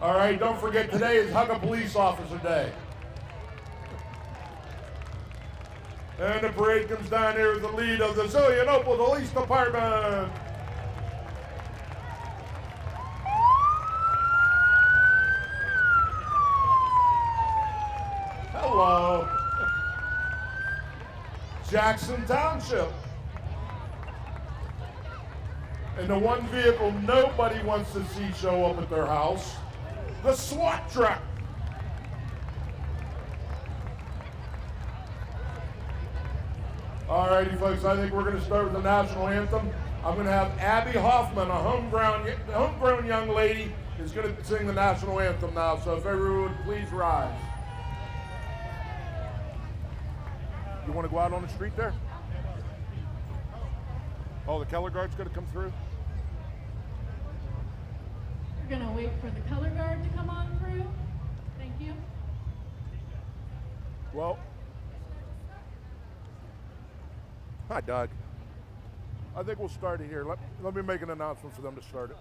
All right, don't forget today is Hug a Police Officer Day. And the parade comes down here with the lead of the Zelienople Police Department. Hello. Jackson Township. And the one vehicle nobody wants to see show up at their house, the SWAT truck. All righty, folks, I think we're going to start with the national anthem. I'm going to have Abby Hoffman, a homegrown young lady, is going to sing the national anthem now. So if everyone would please rise. You want to go out on the street there? Oh, the color guard's going to come through? We're going to wait for the color guard to come on through. Thank you. Well, hi, Doug. I think we'll start it here. Let me make an announcement for them to start it.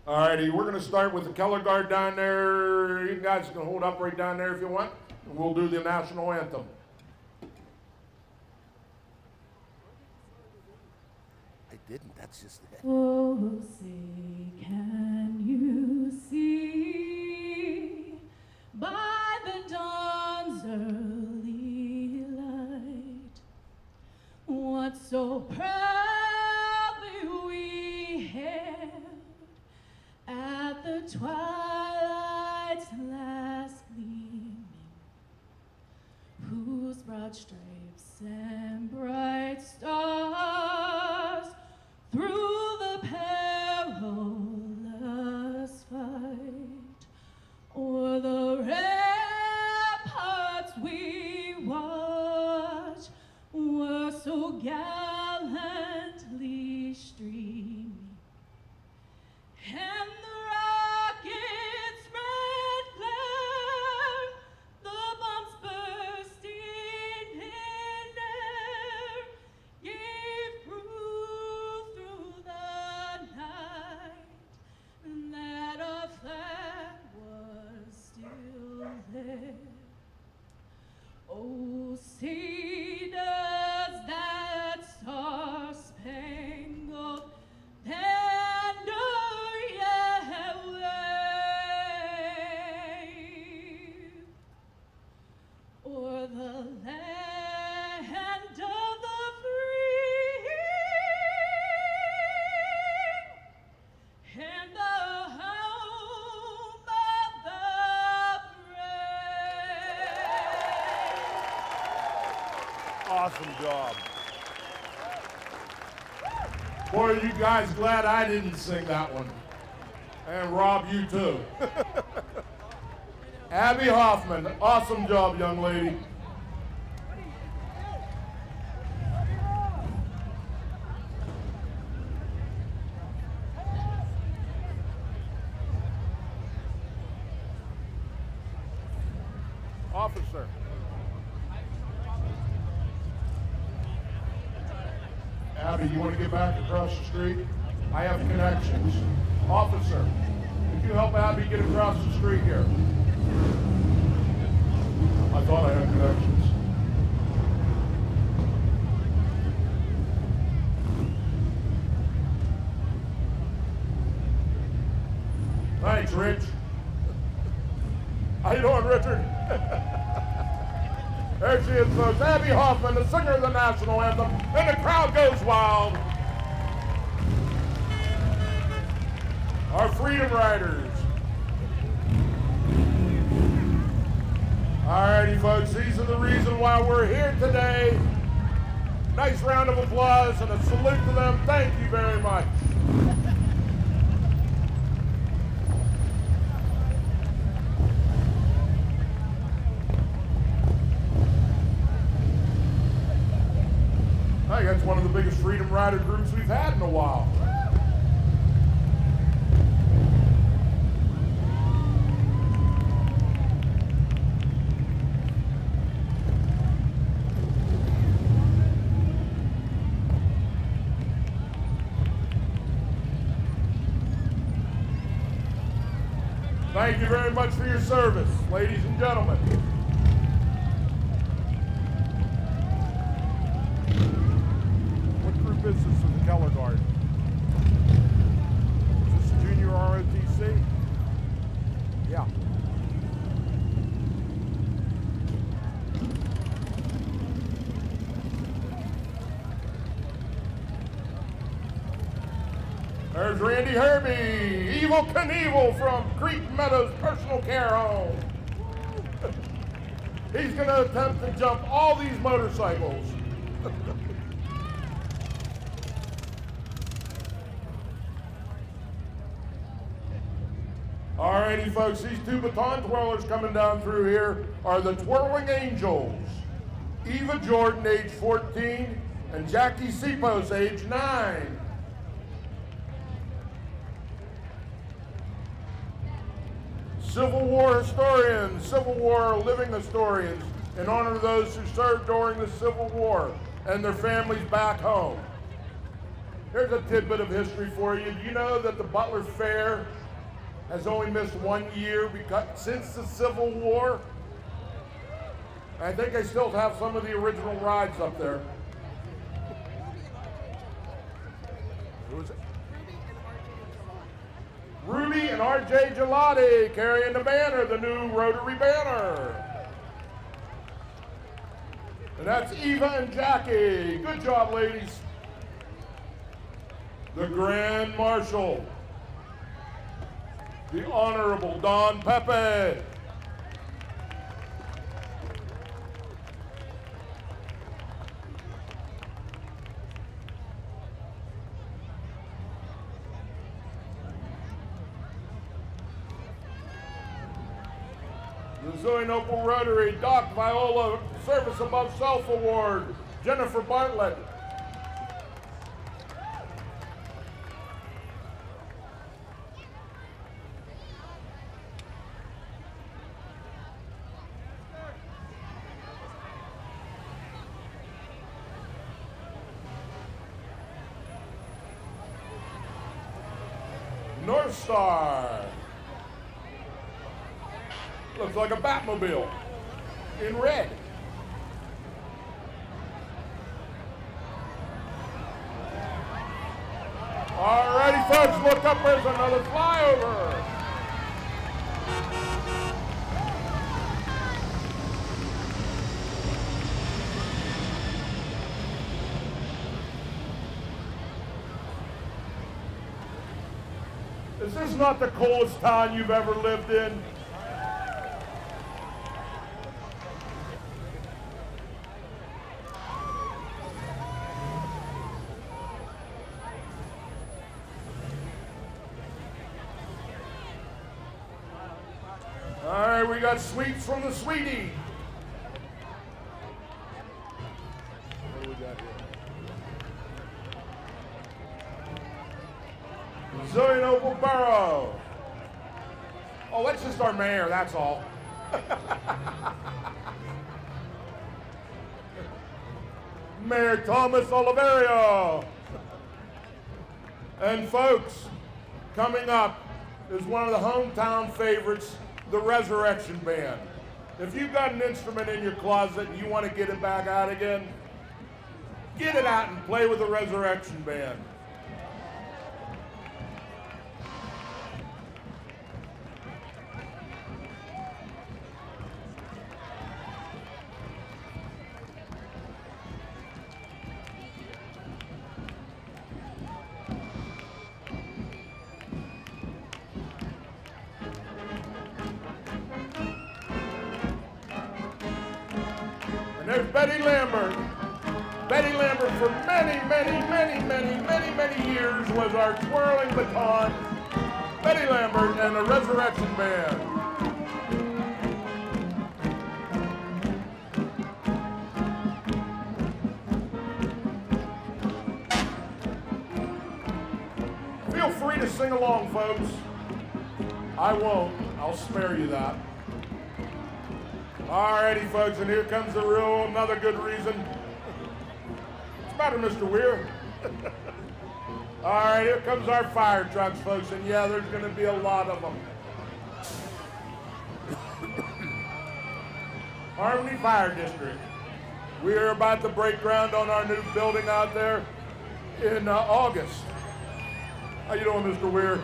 All righty, we're going to start with the color guard down there. You guys can hold up right down there if you want. And we'll do the national anthem. I didn't, that's just it. Oh, say, can you see by the dawn's early light what so proudly we hailed at the twilight's last gleaming, whose broad stripes and bright stars through the perilous fight o'er the ramparts we watch were so gallantly streaming, and the rocket's red glare, the bombs bursting in air, gave proof through the night that our flag was still there. Oh, see does that star-spangled banner yet wave o'er the land of the free and the home of the brave. Awesome job. Boy, are you guys glad I didn't sing that one. And Rob, you too. Abby Hoffman, awesome job, young lady. Officer. Abby, you want to get back across the street? I have connections. Officer, could you help Abby get across the street here? I thought I had connections. Thanks, Rich. How you doing, Richard? There she is, folks. Abby Hoffman, the singer of the national anthem, and the crowd goes wild. Our Freedom Riders. Alrighty, folks, these are the reason why we're here today. Nice round of applause and a salute to them. Thank you very much. I think that's one of the biggest Freedom Rider groups we've had in a while. you very much for your service, ladies and gentlemen. What group is this in the color guard? Is this junior ROTC? Yeah. There's Randy Herbie, Evil Knievel from Creek Meadows Personal Care Home. He's going to attempt to jump all these motorcycles. Alrighty, folks, these two baton twirlers coming down through here are the Twirling Angels. Eva Jordan, age 14, and Jackie Sipos, age 9. Civil War historians, Civil War living historians, in honor of those who served during the Civil War and their families back home. Here's a tidbit of history for you. Do you know that the Butler Fair has only missed 1 year since the Civil War? I think they still have some of the original rides up there. Who is it? Ruby and RJ Gelati carrying the banner, the new Rotary banner. And that's Eva and Jackie. Good job, ladies. The Grand Marshal, the Honorable Don Pepe. The Zelienople Rotary, Doc Viola Service Above Self Award, Jennifer Bartlett. North Star. Looks like a Batmobile in red. Alrighty, folks, look up, there's another flyover. Is this not the coolest town you've ever lived in? All right, we got sweets from the Sweetie. What do we got here? Zelienople Borough. Oh, that's just our mayor, that's all. Mayor Thomas Oliverio. And folks, coming up is one of the hometown favorites, the Resurrection Band. If you've got an instrument in your closet and you want to get it back out again, get it out and play with the Resurrection Band. And there's Betty Lambert. Betty Lambert for many years was our twirling baton. Betty Lambert and the Resurrection Band. Feel free to sing along, folks. I won't. I'll spare you that. Alrighty, folks, and here comes the another good reason. What's the matter, Mr. Weir? Alright, here comes our fire trucks, folks, and yeah, there's going to be a lot of them. Harmony Fire District. We are about to break ground on our new building out there in August. How you doing, Mr. Weir?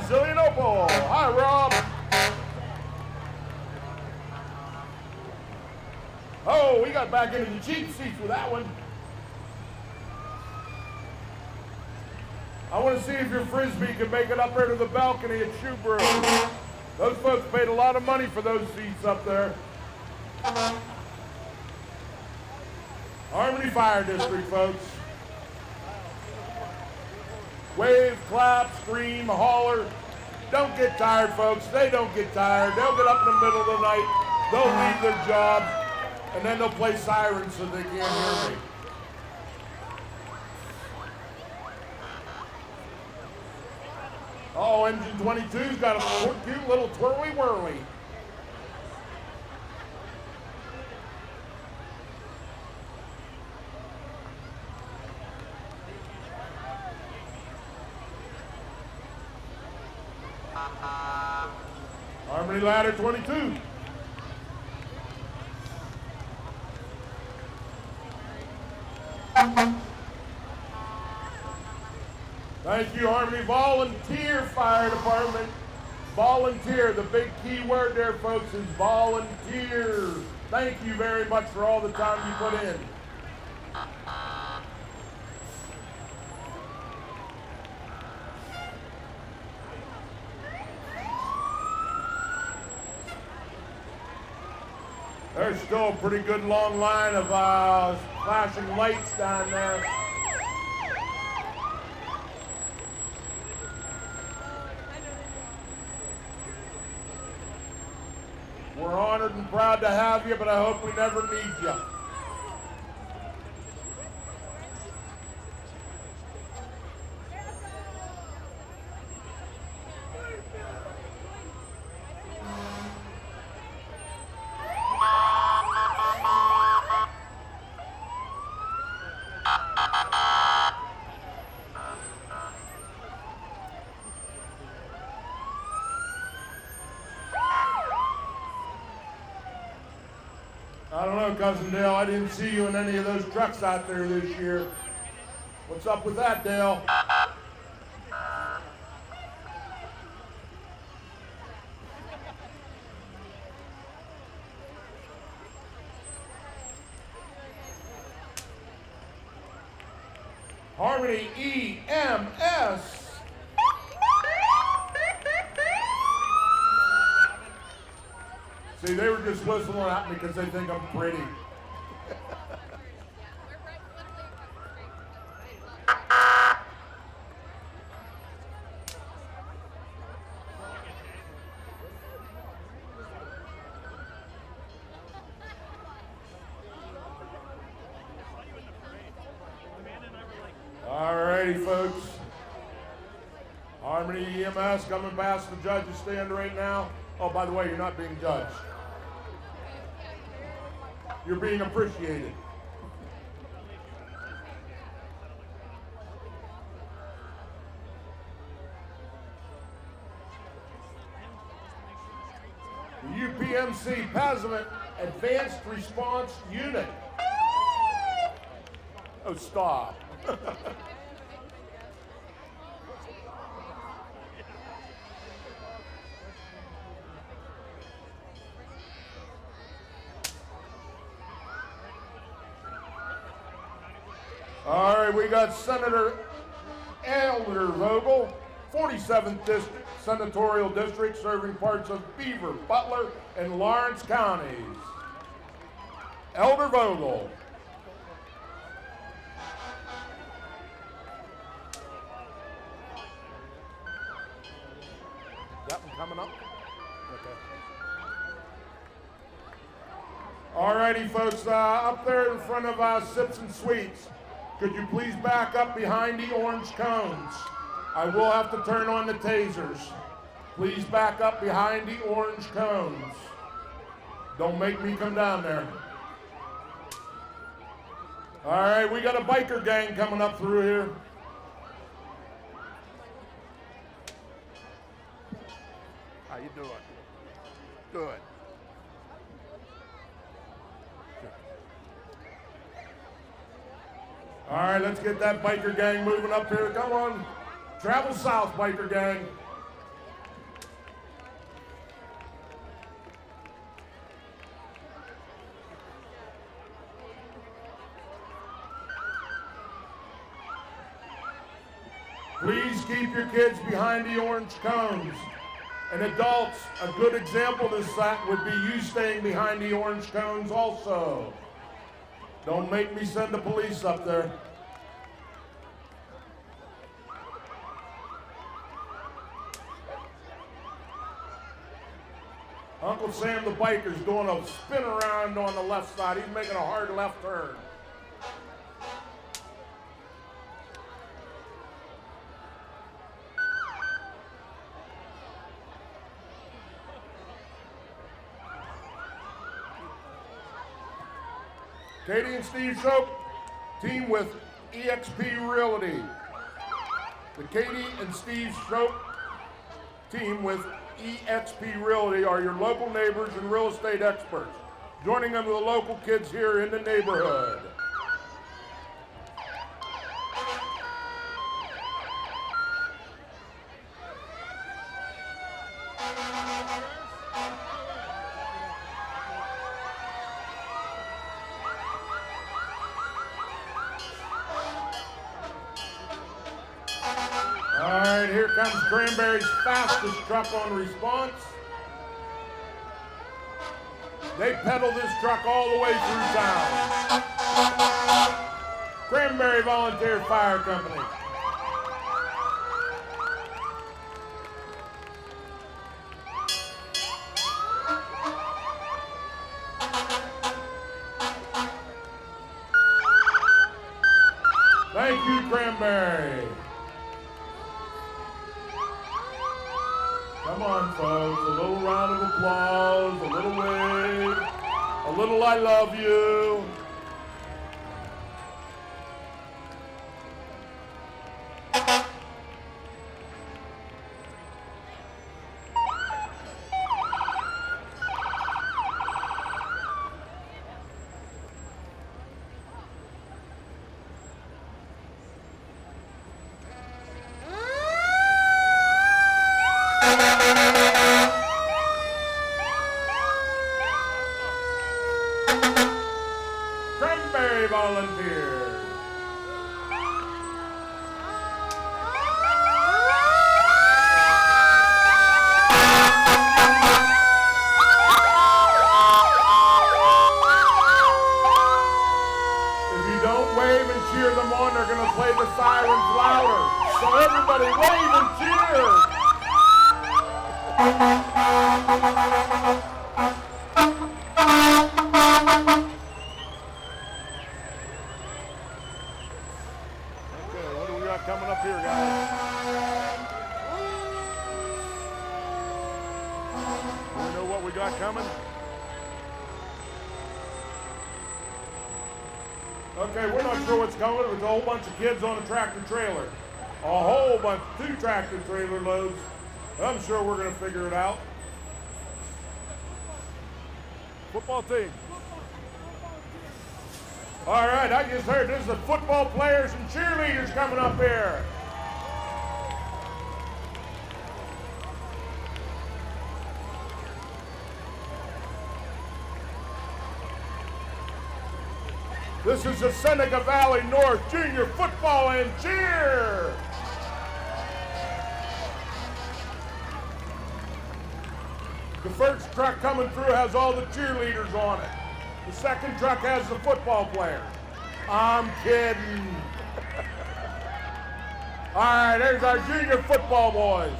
Zelienople. Hi, Rob. Oh, we got back into the cheap seats with that one. I want to see if your Frisbee can make it up there to the balcony at Shoebrew. Those folks paid a lot of money for those seats up there. Harmony Fire District, folks. Wave, clap, scream, holler. Don't get tired, folks. They don't get tired. They'll get up in the middle of the night. They'll leave their jobs, and then they'll play sirens so they can't hear me. Oh, engine 22's got a cute little twirly-whirly. Harmony Ladder 22. Thank you, Harmony Volunteer Fire Department. Volunteer, the big key word there, folks, is volunteer. Thank you very much for all the time you put in. There's still a pretty good long line of flashing lights down there. We're honored and proud to have you, but I hope we never need you. I don't know, Cousin Dale. I didn't see you in any of those trucks out there this year. What's up with that, Dale? Harmony EMS. See, they were just whistling at me because they think I'm pretty. All righty, folks. Harmony EMS coming past the judge's stand right now. Oh, by the way, you're not being judged. You're being appreciated. The UPMC Passivant Advanced Response Unit. Oh, stop. All right, we got Senator Elder Vogel, 47th District, Senatorial District, serving parts of Beaver, Butler, and Lawrence counties. Elder Vogel. That one coming up? Okay. All righty, folks, up there in front of Sips and Sweets. Could you please back up behind the orange cones? I will have to turn on the tasers. Please back up behind the orange cones. Don't make me come down there. All right, we got a biker gang coming up through here. How you doing? Good. All right, let's get that biker gang moving up here. Come on. Travel south, biker gang. Please keep your kids behind the orange cones. And adults, a good example of this would be you staying behind the orange cones also. Don't make me send the police up there. Uncle Sam the biker's doing a spin around on the left side. He's making a hard left turn. Katie and Steve Shope, team with EXP Realty. The Katie and Steve Shope team with EXP Realty are your local neighbors and real estate experts, joining them with the local kids here in the neighborhood. All right, here comes Cranberry's fastest truck on response. They pedal this truck all the way through town. Cranberry Volunteer Fire Company. Thank you, Cranberry. Come on, folks, a little round of applause, a little wave, a little I love you. Cranberry Volunteers. If you don't wave and cheer them on, they're going to play the sirens louder. So everybody wave and cheer. Okay, what do we got coming up here, guys? Do we know what we got coming? Okay, we're not sure what's coming. There's a whole bunch of kids on a tractor trailer. A whole bunch, 2 tractor trailer loads. I'm sure we're going to figure it out. Football team. All right, I just heard this is the football players and cheerleaders coming up here. This is the Seneca Valley North Junior Football and Cheer. The first truck coming through has all the cheerleaders on it. The second truck has the football players. I'm kidding. All right, there's our junior football boys.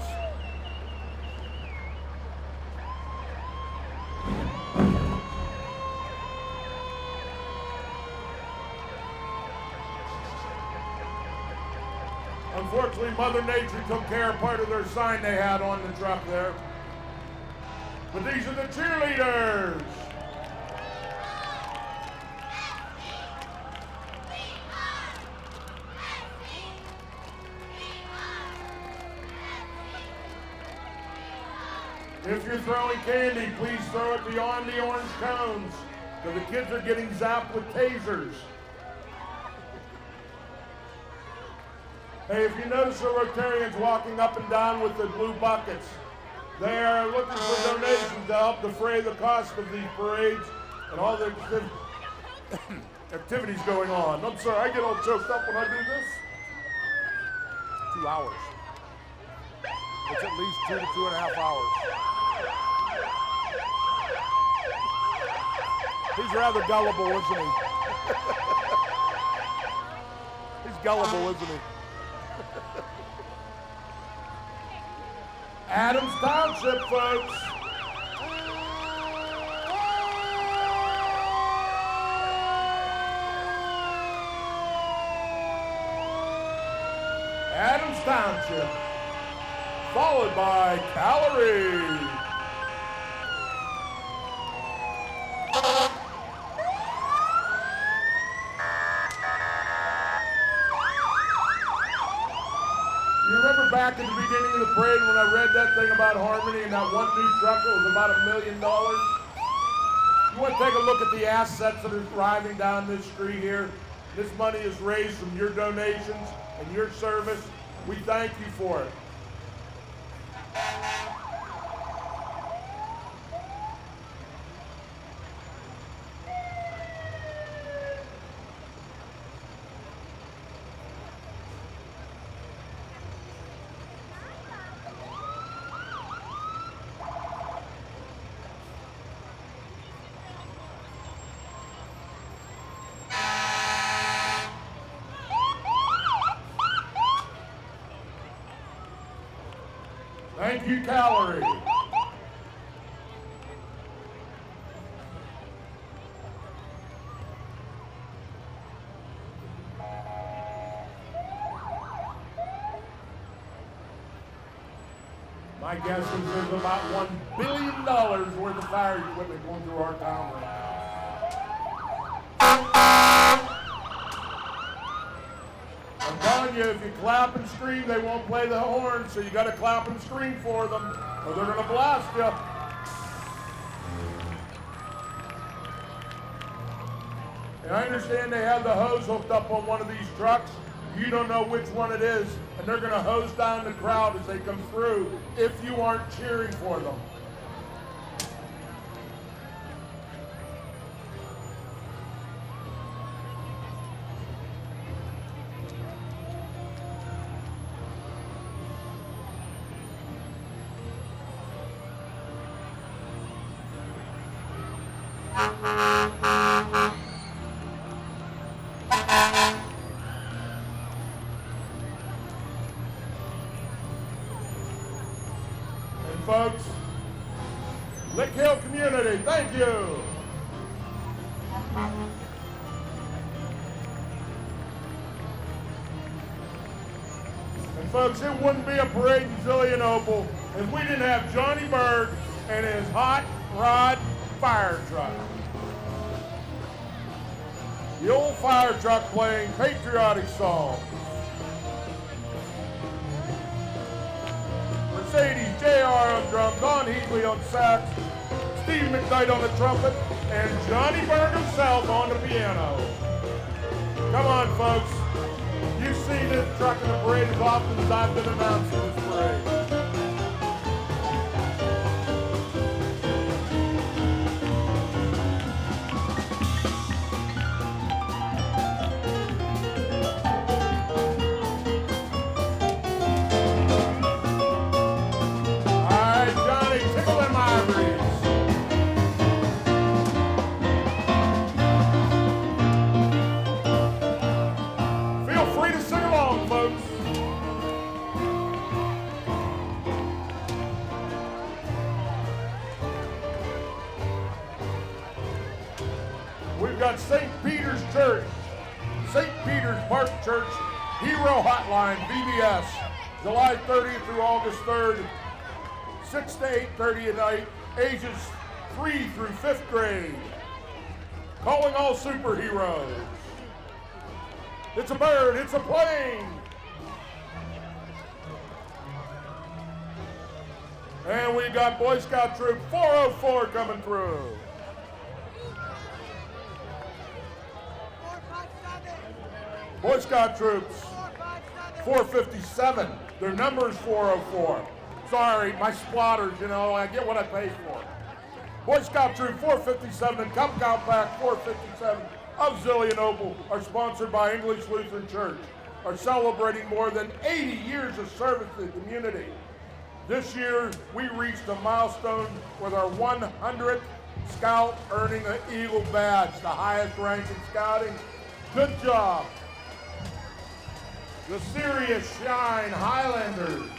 Unfortunately, Mother Nature took care of part of their sign they had on the truck there. But these are the cheerleaders. If you're throwing candy, please throw it beyond the orange cones, because the kids are getting zapped with tasers. Hey, if you notice the Rotarians walking up and down with the blue buckets, they are looking for donations to help defray the cost of these parades and all the activities going on. I'm sorry, I get all choked up when I do this. 2 hours. It's at least 2 to 2.5 hours. He's rather gullible, isn't he? He's gullible, isn't he? Adams Township, folks. Adams Township, followed by Callery. You remember back at the beginning of the parade when I read that thing about Harmony and that one new truck that was about $1 million? You want to take a look at the assets that are driving down this street here? This money is raised from your donations and your service. We thank you for it. Thank you, Callery. My guess is there's about $1 billion worth of fire equipment going through our town right now. I'm telling you, if you clap and scream, they won't play the horn, so you got to clap and scream for them, or they're going to blast you. And I understand they have the hose hooked up on one of these trucks. You don't know which one it is, and they're going to hose down the crowd as they come through if you aren't cheering for them. Folks, Lick Hill community, thank you. And folks, it wouldn't be a parade in Zelienople if we didn't have Johnny Berg and his hot rod fire truck. The old fire truck playing patriotic songs. Mercedes, JR on drums, Don Heatley on sax, Steve McKnight on the trumpet, and Johnny Berg himself on the piano. Come on, folks. You've seen this truck in the parade as often as I've been announcing this parade. We've got St. Peter's Church, St. Peter's Park Church, Hero Hotline, VBS, July 30th through August 3rd, 6 to 8:30 at night, ages 3 through 5th grade. Calling all superheroes. It's a bird, it's a plane. And we got Boy Scout Troop 404 coming through. 457. Boy Scout Troops 457. Their number is 404. Sorry, my splotters, you know, I get what I pay for. Boy Scout Troop 457 and Cub Scout Pack 457 of Zelienople are sponsored by English Lutheran Church, are celebrating more than 80 years of service to the community. This year, we reached a milestone with our 100th Scout earning an Eagle badge, the highest rank in Scouting. Good job. The Serious Shine Highlanders.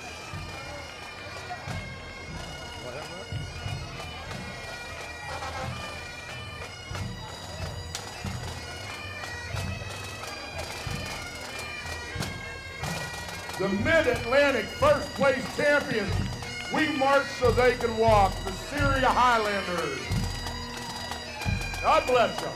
The Mid-Atlantic first place champions. We march so they can walk. The Syria Highlanders. God bless them.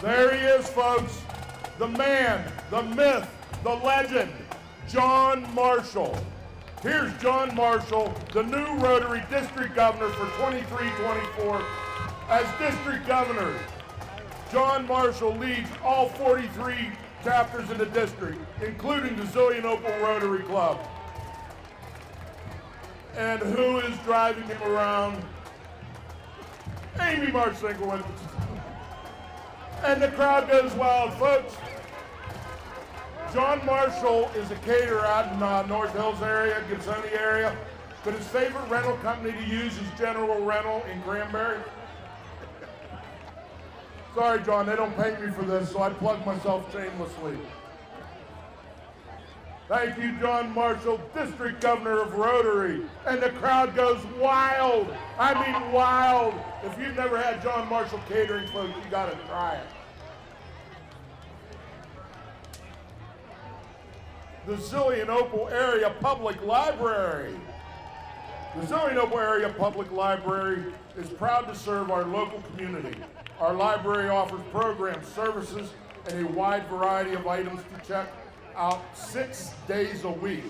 There he is, folks. The man, the myth, the legend, John Marshall. Here's John Marshall, the new Rotary District Governor for 23-24. As District Governor, John Marshall leads all 43 chapters in the district, including the Zelienople Rotary Club. And who is driving him around? Amy Marcinkiewicz. And the crowd goes wild, folks. John Marshall is a caterer out in North Hills area, Gibsoni area, but his favorite rental company to use is General Rental in Cranberry. Sorry, John, they don't pay me for this, so I plug myself shamelessly. Thank you, John Marshall, District Governor of Rotary. And the crowd goes wild. I mean wild. If you've never had John Marshall catering, folks, you gotta try it. The Zelienople Area Public Library. The Zelienople Area Public Library is proud to serve our local community. Our library offers programs, services, and a wide variety of items to check out 6 days a week.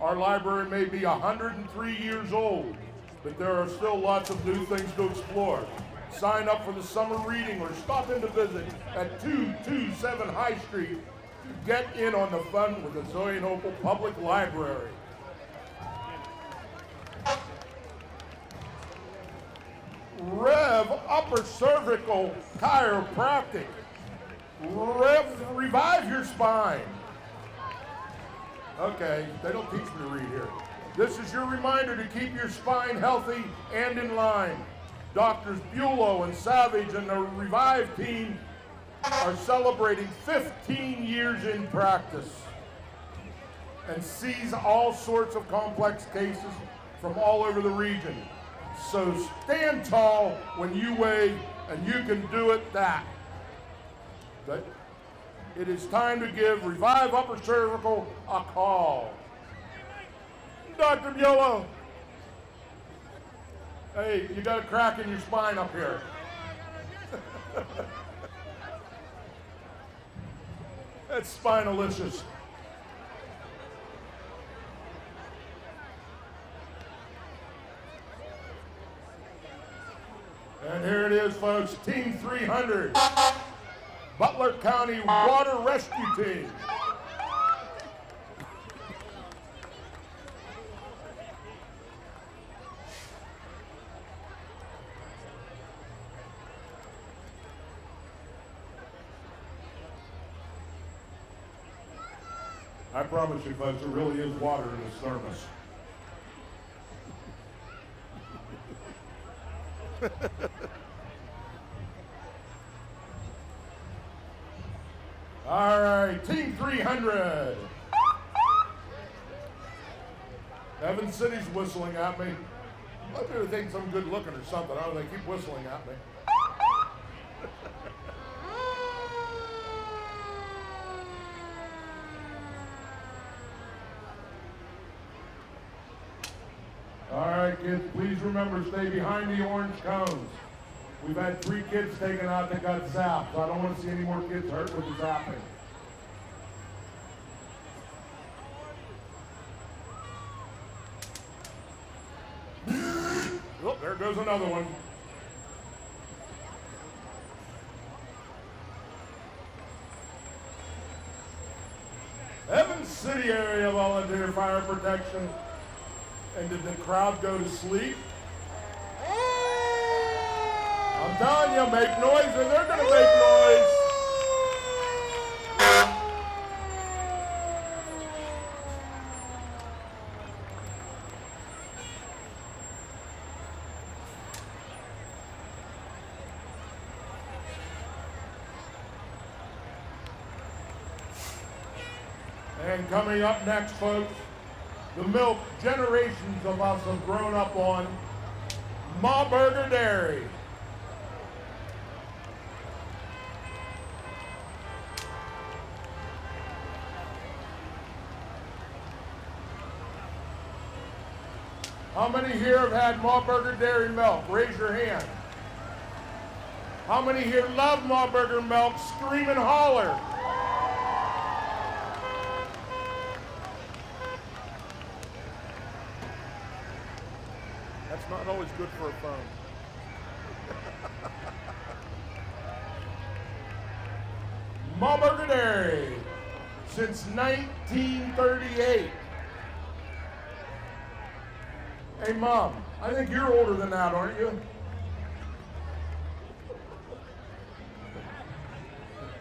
Our library may be 103 years old, but there are still lots of new things to explore. Sign up for the summer reading or stop in to visit at 227 High Street to get in on the fun with the Zelienople Public Library. Rev Upper Cervical Chiropractic. Revive your spine. Okay, they don't teach me to read here. This is your reminder to keep your spine healthy and in line. Doctors Bulow and Savage and the Revive team are celebrating 15 years in practice and sees all sorts of complex cases from all over the region. So stand tall when you wave, and you can do it that. But it is time to give Revive Upper Cervical a call. Dr. Bulow. Hey, you got a crack in your spine up here. That's spinalicious. And here it is, folks, Team 300, Butler County Water Rescue Team. I promise you, folks, there really is water in this thermos. All right, Team 300. Evans City's whistling at me. Maybe they think I'm good looking or something. I don't know, they keep whistling at me. All right, kids, please remember, stay behind the orange cones. We've had 3 kids taken out that got zapped, so I don't want to see any more kids hurt with the zapping. Oh, there goes another one. Evans City area volunteer fire protection. And did the crowd go to sleep? I'm telling you, make noise or they're going to make noise. And coming up next, folks, the milk generations of us have grown up on, Ma Burger Dairy. How many here have had Ma Burger Dairy milk? Raise your hand. How many here love Ma Burger milk? Scream and holler. That's not always good for a phone. Ma Burger Dairy, since 1938. Hey, Mom, I think you're older than that, aren't you?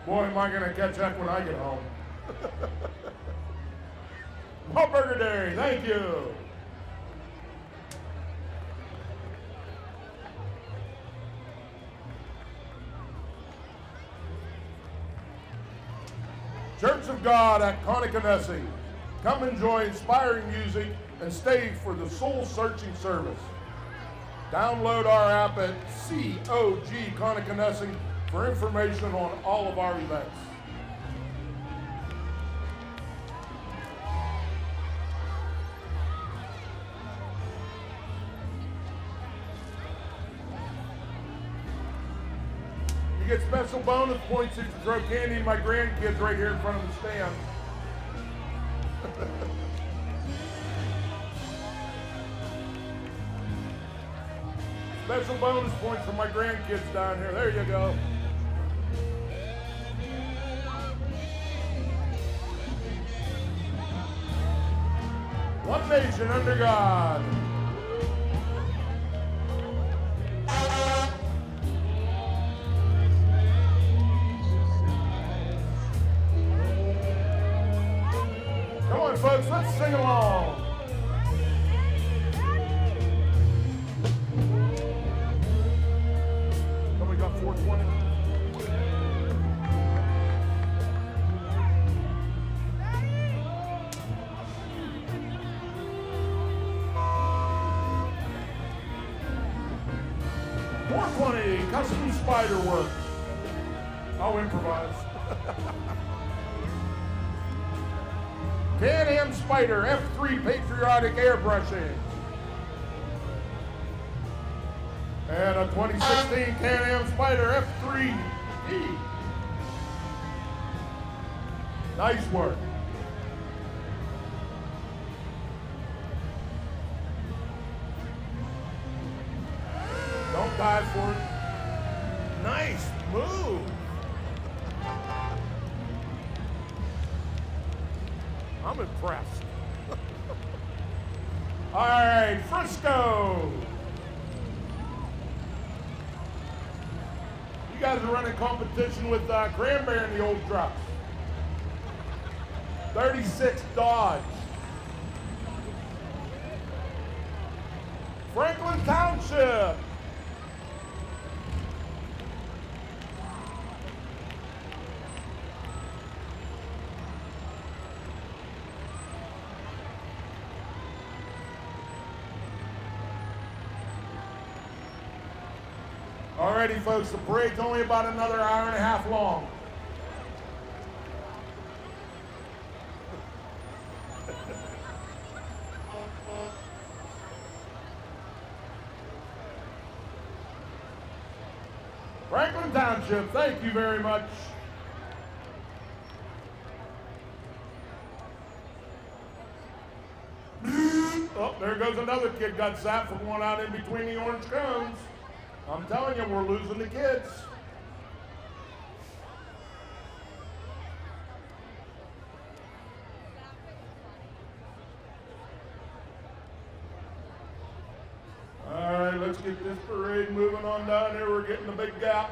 Boy, am I going to catch up when I get home. Ma Burger Dairy, thank you. Church of God at Connoconessie. Come enjoy inspiring music and stay for the soul-searching service. Download our app at COG Connoconessie for information on all of our events. You get special bonus points if you throw candy to my grandkids right here in front of the stand. Special bonus points for my grandkids down here. There you go. One nation under God. Come on, folks, let's sing along. Somebody got 420? Custom spider work. I'll improvise. Can-Am Spider F3 Patriotic Airbrushing. And a 2016 Can-Am Spider F3E. Nice work. Don't dive for it. Nice move. I'm impressed. All right, Frisco. You guys are running competition with Cranberry in the old trucks. 36 Dodge. Franklin Township. Alrighty, folks, the parade's only about another hour and a half long. Franklin Township, thank you very much. Oh, there goes another kid got zapped from one out in between the orange cones. I'm telling you, we're losing the kids. All right, let's get this parade moving on down here. We're getting the big gap.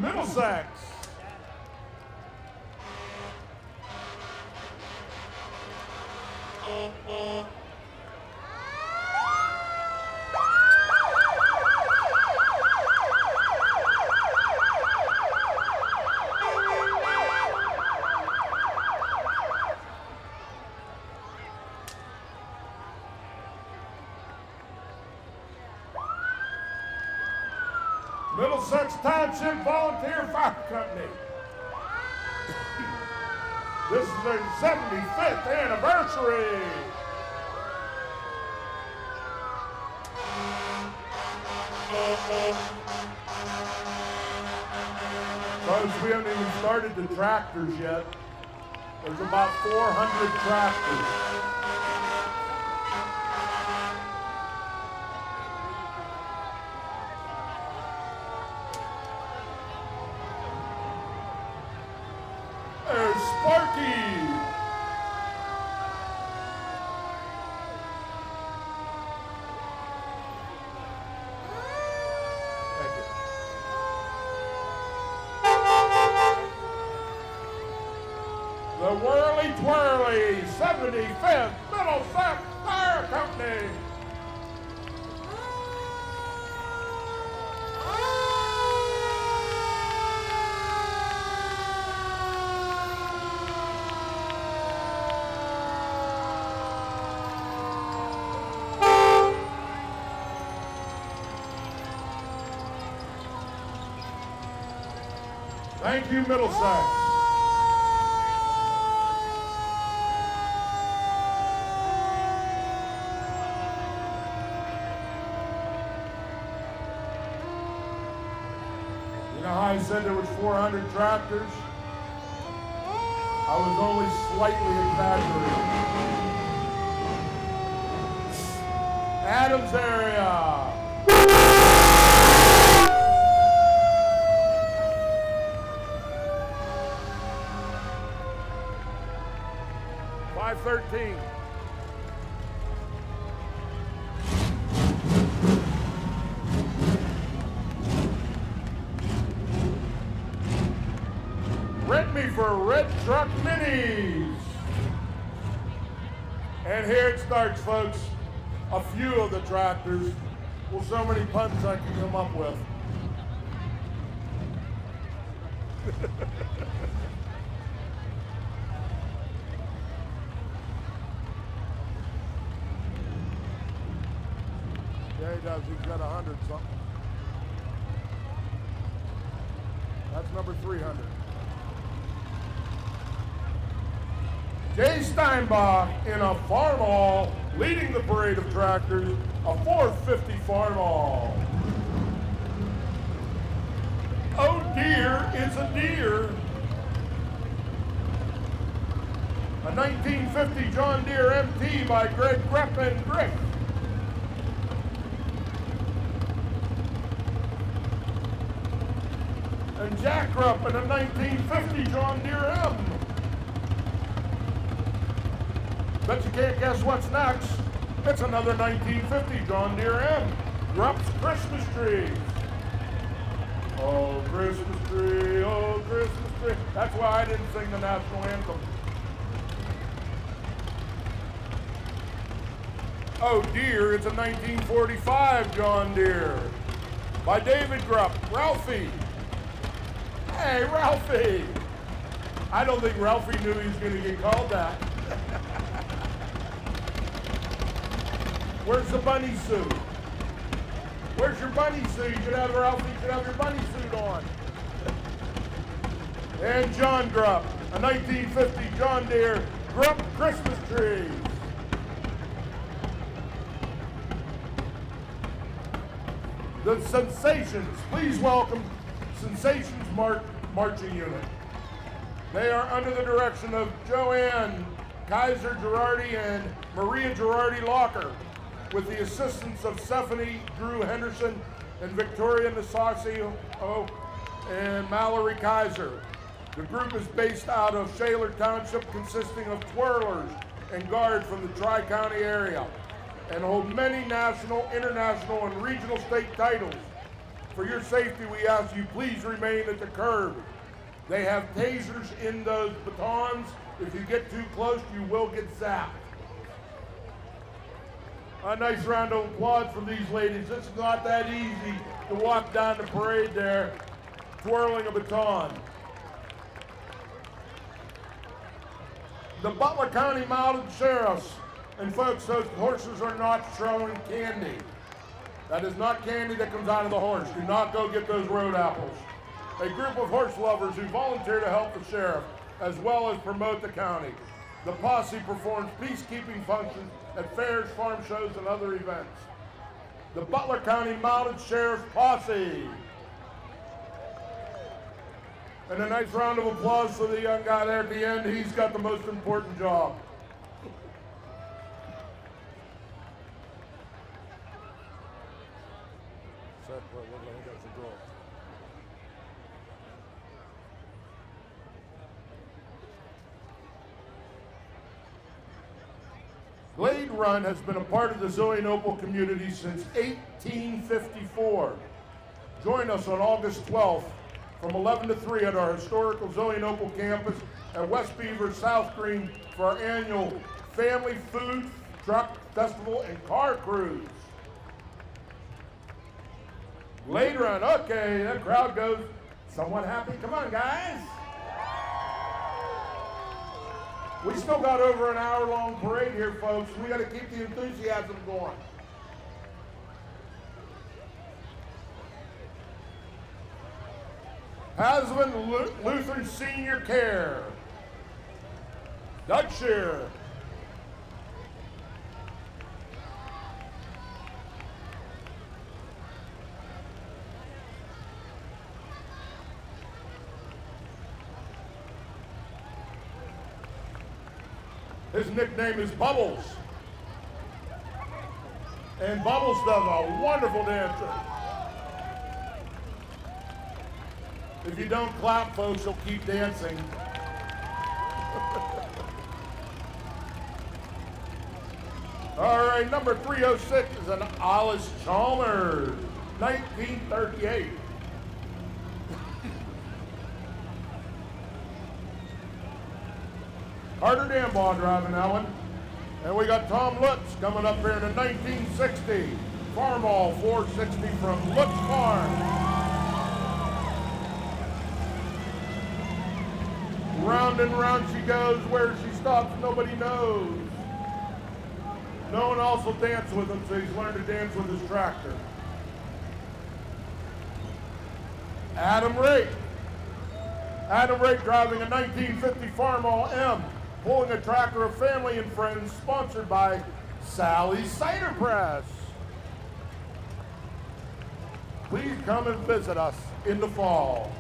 Middlesex. Middlesex Township Volunteer Fire Company. This is their 75th anniversary. Folks, we haven't even started the tractors yet. There's about 400 tractors. There's Sparky. Thank you. The Whirly Twirly 75th Middlesex Fire Company. Thank you, Middlesex. You know how I said there was 400 tractors? I was only slightly exaggerating. Adams area. 513. Rent me for Red Truck Minis. And here it starts, folks. A few of the tractors. Well, so many puns I can come up with. Yeah, he does. He's got 100 something. That's number 300. Jay Steinbach in a Farmall, leading the parade of tractors, a 450 Farmall. Oh dear, it's a deer. A 1950 John Deere MT by Greg Grepp and Griff. And Jack Rupp in a 1950 John Deere M. Bet you can't guess what's next. It's another 1950 John Deere M. Rupp's Christmas tree. Oh, Christmas tree, oh, Christmas tree. That's why I didn't sing the national anthem. Oh dear, it's a 1945 John Deere by David Grupp. Ralphie. Hey, Ralphie. I don't think Ralphie knew he was going to get called that. Where's the bunny suit? Where's your bunny suit? You should have your outfit, you should have your bunny suit on. And John Grupp, a 1950 John Deere Grupp Christmas tree. The Sensations, please welcome Sensations Marching Unit. They are under the direction of Joanne Kaiser Girardi and Maria Girardi Locker, with the assistance of Stephanie Drew Henderson and Victoria Nasasio and Mallory Kaiser. The group is based out of Shaler Township, consisting of twirlers and guards from the Tri-County area, and hold many national, international, and regional state titles. For your safety, we ask you please remain at the curb. They have tasers in those batons. If you get too close, you will get zapped. A nice round of applause for these ladies. It's not that easy to walk down the parade there, twirling a baton. The Butler County Mounted Sheriffs, and folks, those horses are not throwing candy. That is not candy that comes out of the horse. Do not go get those road apples. A group of horse lovers who volunteer to help the sheriff, as well as promote the county. The posse performs peacekeeping functions at fairs, farm shows, and other events. The Butler County Mounted Sheriff's Posse. And a nice round of applause for the young guy there at the end. He's got the most important job. Glade Run has been a part of the Zelienople community since 1854. Join us on August 12th from 11 to 3 at our historical Zelienople campus at West Beaver South Green for our annual Family Food Truck Festival and Car Cruise. Glade Run, okay, that crowd goes somewhat happy. Come on, guys. We still got over an hour-long parade here, folks. We got to keep the enthusiasm going. Haslam Lutheran Senior Care. Doug Shearer. His nickname is Bubbles. And Bubbles does a wonderful dancer. If you don't clap, folks, he'll keep dancing. All right, number 306 is an Alice Chalmers, 1938. Carter Dambaugh driving that one. And we got Tom Lutz coming up here in the 1960 Farmall 460 from Lutz Farm. Round and round she goes. Where she stops, nobody knows. No one also danced with him, so he's learned to dance with his tractor. Adam Rake. Adam Rake driving a 1950 Farmall M, pulling a tractor of family and friends, sponsored by Sally's Cider Press. Please come and visit us in the fall.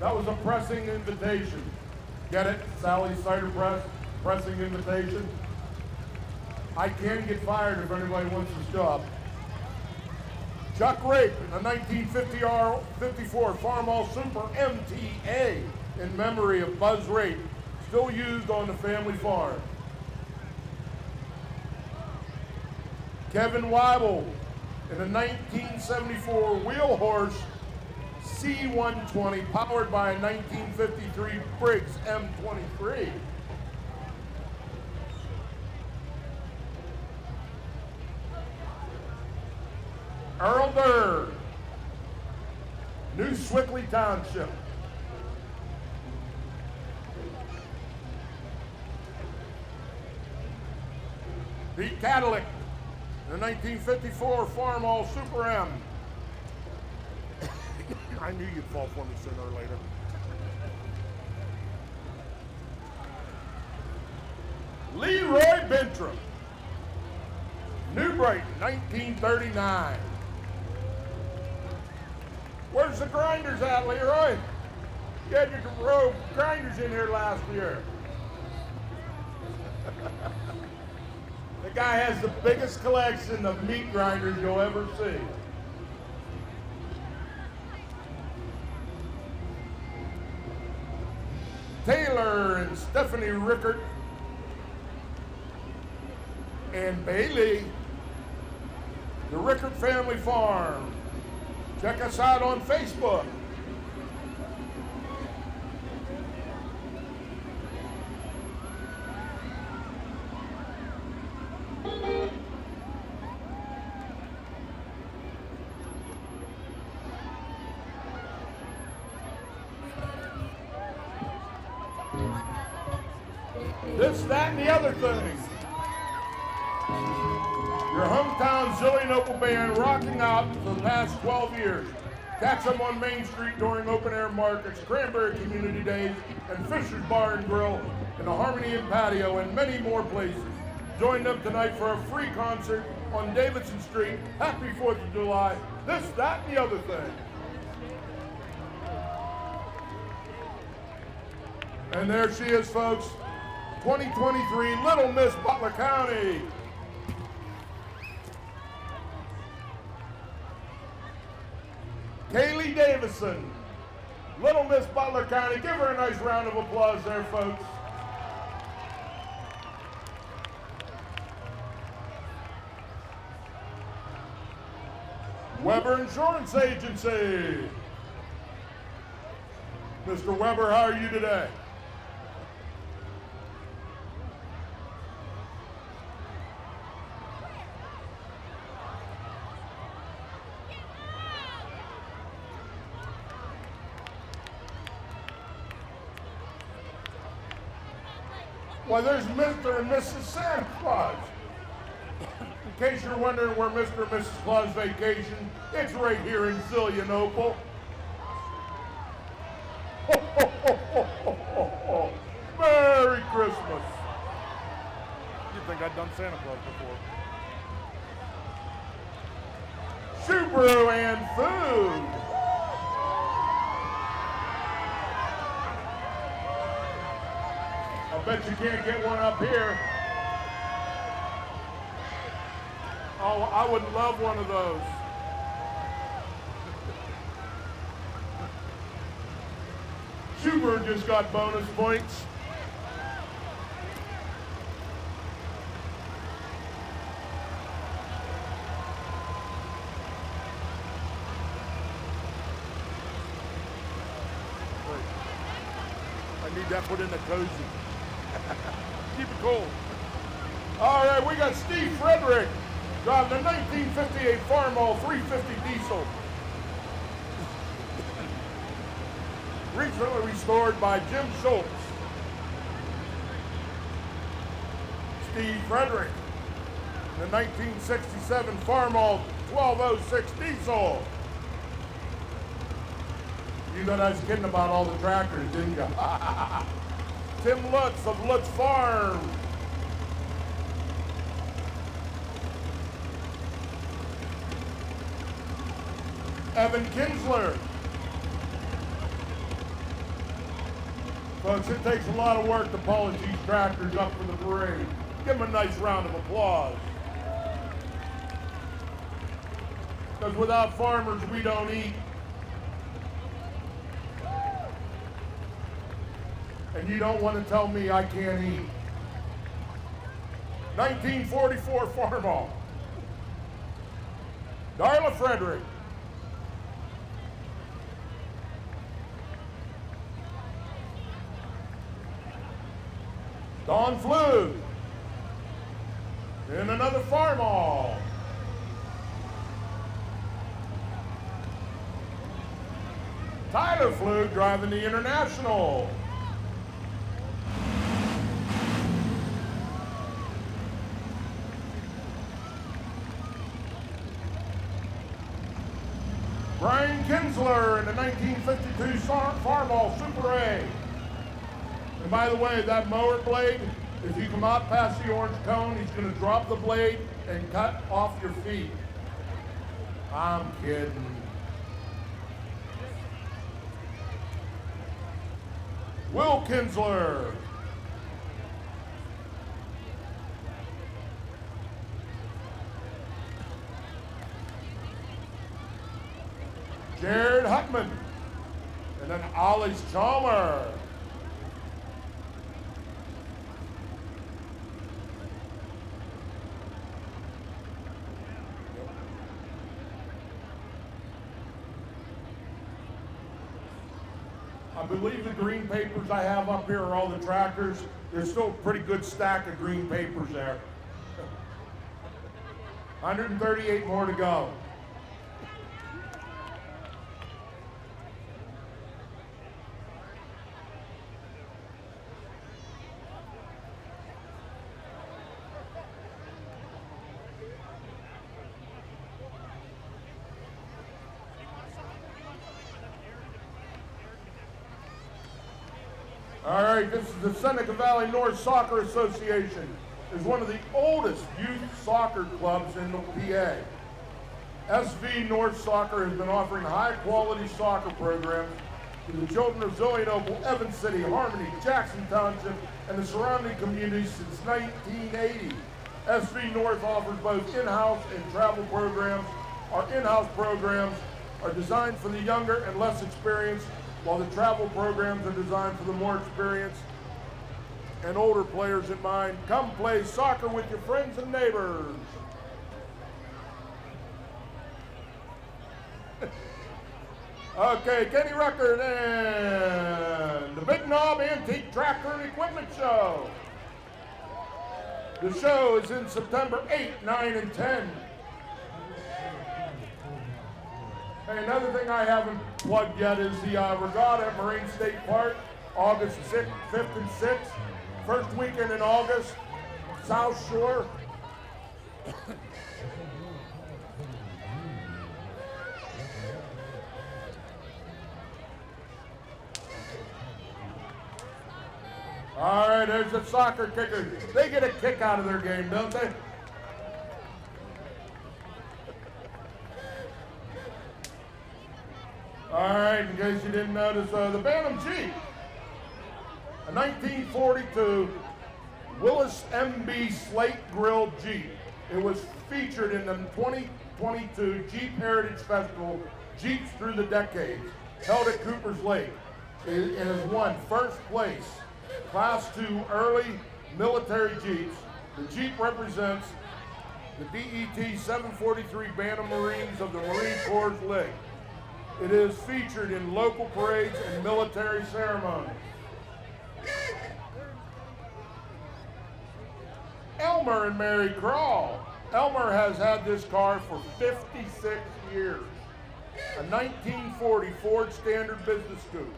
That was a pressing invitation. Get it? Sally's Cider Press, pressing invitation. I can get fired if anybody wants this job. Chuck Rape, a 1954 Farmall Super MTA in memory of Buzz Rape, still used on the family farm. Kevin Weibel, in a 1974 wheel horse C120 powered by a 1953 Briggs M23. Earl Durr, New Swickley Township. Pete Cadillac, the 1954 Farmall Super M. I knew you'd fall for me sooner or later. Leroy Bentram, New Brighton, 1939. Where's the grinders at, Leroy? You had your row grinders in here last year. The guy has the biggest collection of meat grinders you'll ever see. Taylor and Stephanie Rickert and Bailey, the Rickert Family Farm. Check us out on Facebook. This, that, and the other thing. Your hometown Zelienople band rocking out for the past 12 years. Catch them on Main Street during open-air markets, Cranberry Community Days, and Fisher's Bar and Grill, and the Harmony and Patio, and many more places. Join them tonight for a free concert on Davidson Street. Happy 4th of July. This, that, and the other thing. And there she is, folks. 2023 Little Miss Butler County. Kaylee Davison, Little Miss Butler County. Give her a nice round of applause there, folks. Weber Insurance Agency. Mr. Weber, how are you today? Well, there's Mr. and Mrs. Santa Claus. In case you're wondering where Mr. and Mrs. Claus vacation, it's right here in Zelienople. Ho, ho, ho, ho, ho, ho, ho. Merry Christmas. You'd think I'd done Santa Claus before. Subaru and food. I bet you can't get one up here. Oh, I would love one of those. Subaru just got bonus points. I need that put in the cozy. Keep it cool. All right, we got Steve Frederick driving the 1958 Farmall 350 diesel. Recently restored by Jim Schultz. Steve Frederick, the 1967 Farmall 1206 diesel. You thought I was kidding about all the tractors, didn't you? Tim Lutz of Lutz Farm. Evan Kinsler. Folks, it takes a lot of work to polish these tractors up for the parade. Give them a nice round of applause. Because without farmers, we don't eat. And you don't want to tell me I can't eat. 1944 Farmall. Darla Frederick. Don Flug. And another Farmall. Tyler Flug driving the International. Kinsler in the 1952 Farmall Super A. And by the way, that mower blade, if you come out past the orange cone, he's going to drop the blade and cut off your feet. I'm kidding. Will Kinsler. Jared Huckman. And then Ollie's Chalmer. I believe the green papers I have up here are all the tractors. There's still a pretty good stack of green papers there. 138 more to go. All right, this is the Seneca Valley North Soccer Association. It's one of the oldest youth soccer clubs in the PA. SV North Soccer has been offering high-quality soccer programs to the children of Zelienople, Evans City, Harmony, Jackson Township, and the surrounding communities since 1980. SV North offers both in-house and travel programs. Our in-house programs are designed for the younger and less experienced, while the travel programs are designed for the more experienced and older players in mind. Come play soccer with your friends and neighbors. Okay, Kenny Rucker and the Big Knob Antique Tractor and Equipment Show. The show is in September 8, 9, and 10. Hey, another thing I haven't plugged yet is the regatta at Marine State Park, August 6th, 5th, and 6th. First weekend in August, South Shore. All right, there's the soccer kickers. They get a kick out of their game, don't they? All right, in case you didn't notice, the Bantam Jeep, a 1942 Willis MB Slate Grill Jeep. It was featured in the 2022 Jeep Heritage Festival, Jeeps Through the Decades, held at Cooper's Lake. It has won first place, Class 2 early military Jeeps. The Jeep represents the DET 743 Bantam Marines of the Marine Corps League. It is featured in local parades and military ceremonies. Elmer and Mary Crawl. Elmer has had this car for 56 years. A 1940 Ford Standard Business Coupe.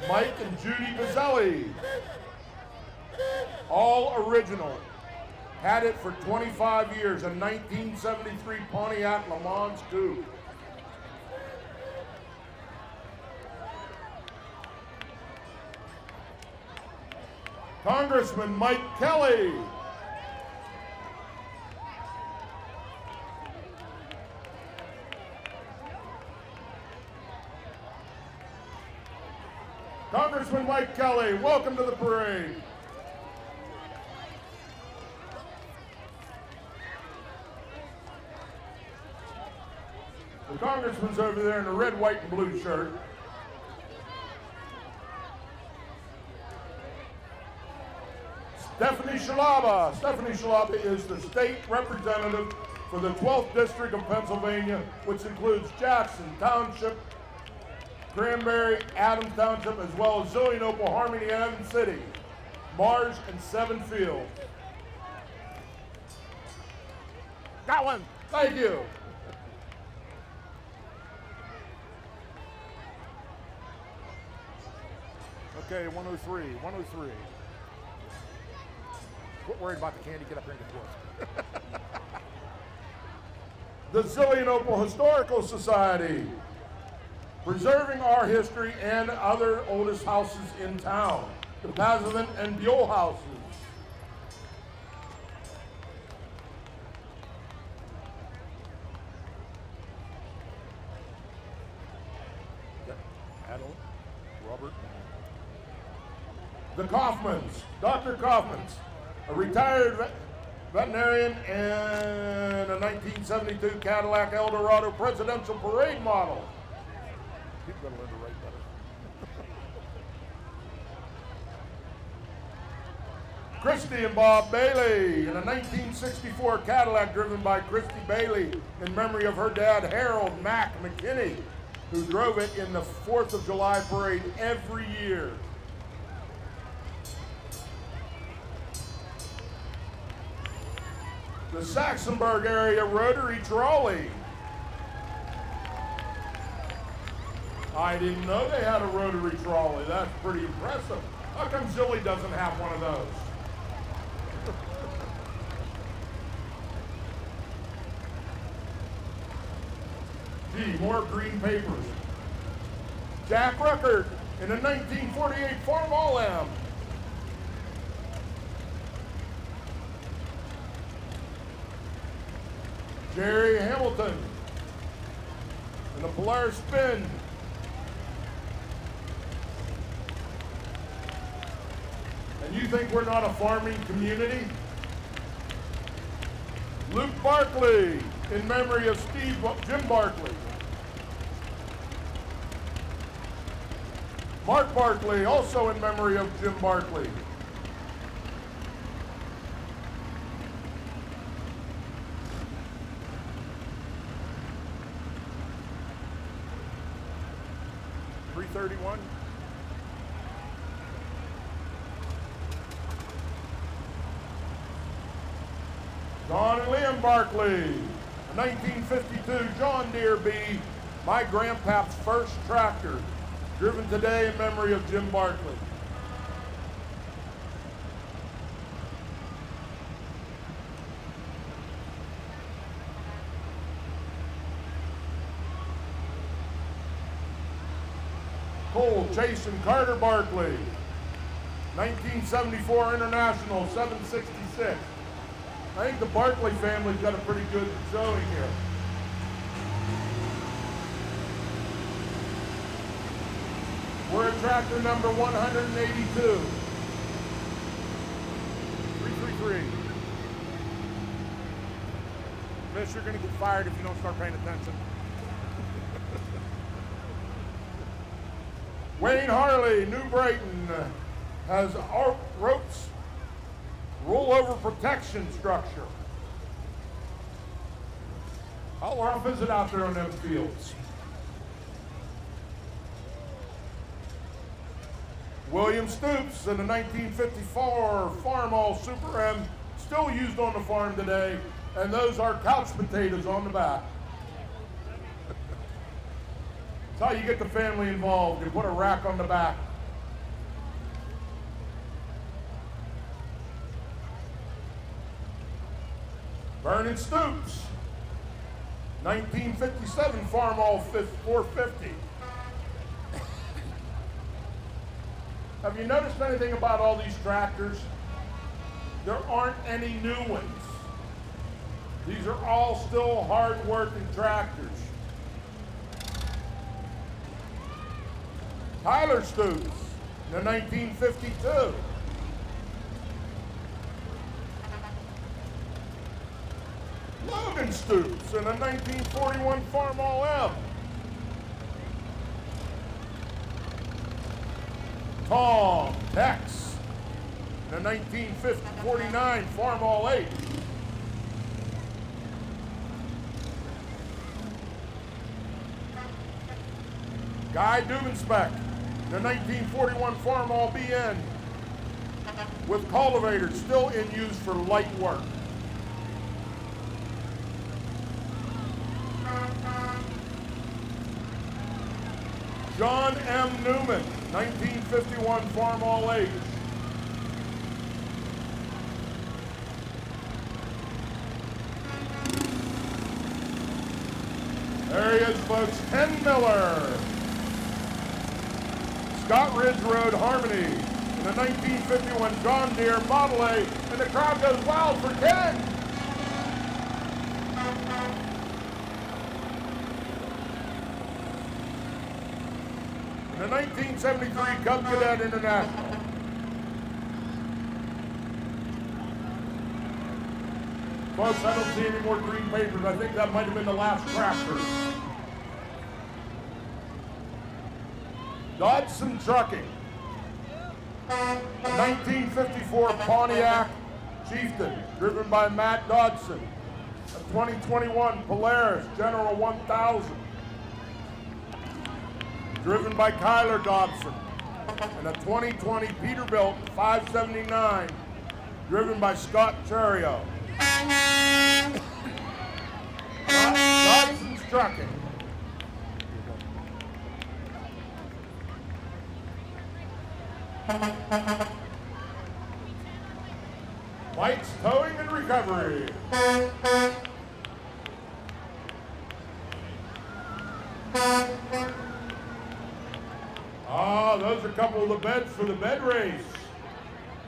Mike and Judy Bazzelli. All original. Had it for 25 years, a 1973 Pontiac Le Mans Coupe. Congressman Mike Kelly. Congressman Mike Kelly, welcome to the parade. The congressman's over there in the red, white, and blue shirt. Stephanie Shalaba. Stephanie Shalaba is the state representative for the 12th District of Pennsylvania, which includes Jackson Township, Cranberry, Adams Township, as well as Zelienople, Harmony, and Evans City, Mars, and Seven Fields. Got one. Thank you. Okay, 103, 103. Quit worrying about the candy, get up here and get to work. the Zelienople Historical Society, preserving our history and other oldest houses in town, the Pazavant and Buell houses. Adeline, Robert. The Kaufmans, Dr. Kaufmans, a retired veterinarian and a 1972 Cadillac Eldorado presidential parade model. People gotta learn to write better. Christy and Bob Bailey in a 1964 Cadillac driven by Christy Bailey in memory of her dad, Harold Mack McKinney, who drove it in the 4th of July parade every year. The Saxonburg area rotary trolley. I didn't know they had a rotary trolley. That's pretty impressive. How come Zilly doesn't have one of those? Gee, more green papers. Jack Ruckert in a 1948 Farmall M. Jerry Hamilton in the Polaris Spin. And you think we're not a farming community? Luke Barkley in memory of Jim Barkley. Mark Barkley also in memory of Jim Barkley. .331. John and Liam Barkley, a 1952 John Deere B, my grandpap's first tractor, driven today in memory of Jim Barkley. Cole, Chase, and Carter Barkley, 1974 International 766. I think the Barkley family's got a pretty good showing here. We're at tractor number 182. 333. Miss, you're gonna get fired if you don't start paying attention. Wayne Harley, New Brighton, has ropes rollover protection structure. How rough is it out there on them fields? William Stoops in the 1954 Farmall Super M, still used on the farm today, and those are couch potatoes on the back. That's how you get the family involved. You put a rack on the back. Vernon Stoops, 1957 Farmall 450. Have you noticed anything about all these tractors? There aren't any new ones. These are all still hard-working tractors. Tyler Stoops, in the 1952. Logan Stoops in a 1941 Farmall M. Tom Tex in a 1949 Farmall 8. Guy Dubenspec in the 1941 Farmall BN with cultivators still in use for light work. John M. Newman, 1951 Farmall 8. There he is, folks, Ken Miller. Scott Ridge Road Harmony in the 1951 John Deere Model A, and the crowd goes wild for Ken. In the 1973 Cub Cadet International. Folks, I don't see any more green papers. I think that might have been the last crafter. Dodson Trucking. 1954 Pontiac Chieftain, driven by Matt Dodson. A 2021 Polaris General 1000, driven by Kyler Dobson. And a 2020 Peterbilt 579, driven by Scott Cherio. Dodson's Trucking. Mike's Towing and Recovery. Those are a couple of the beds for the bed race.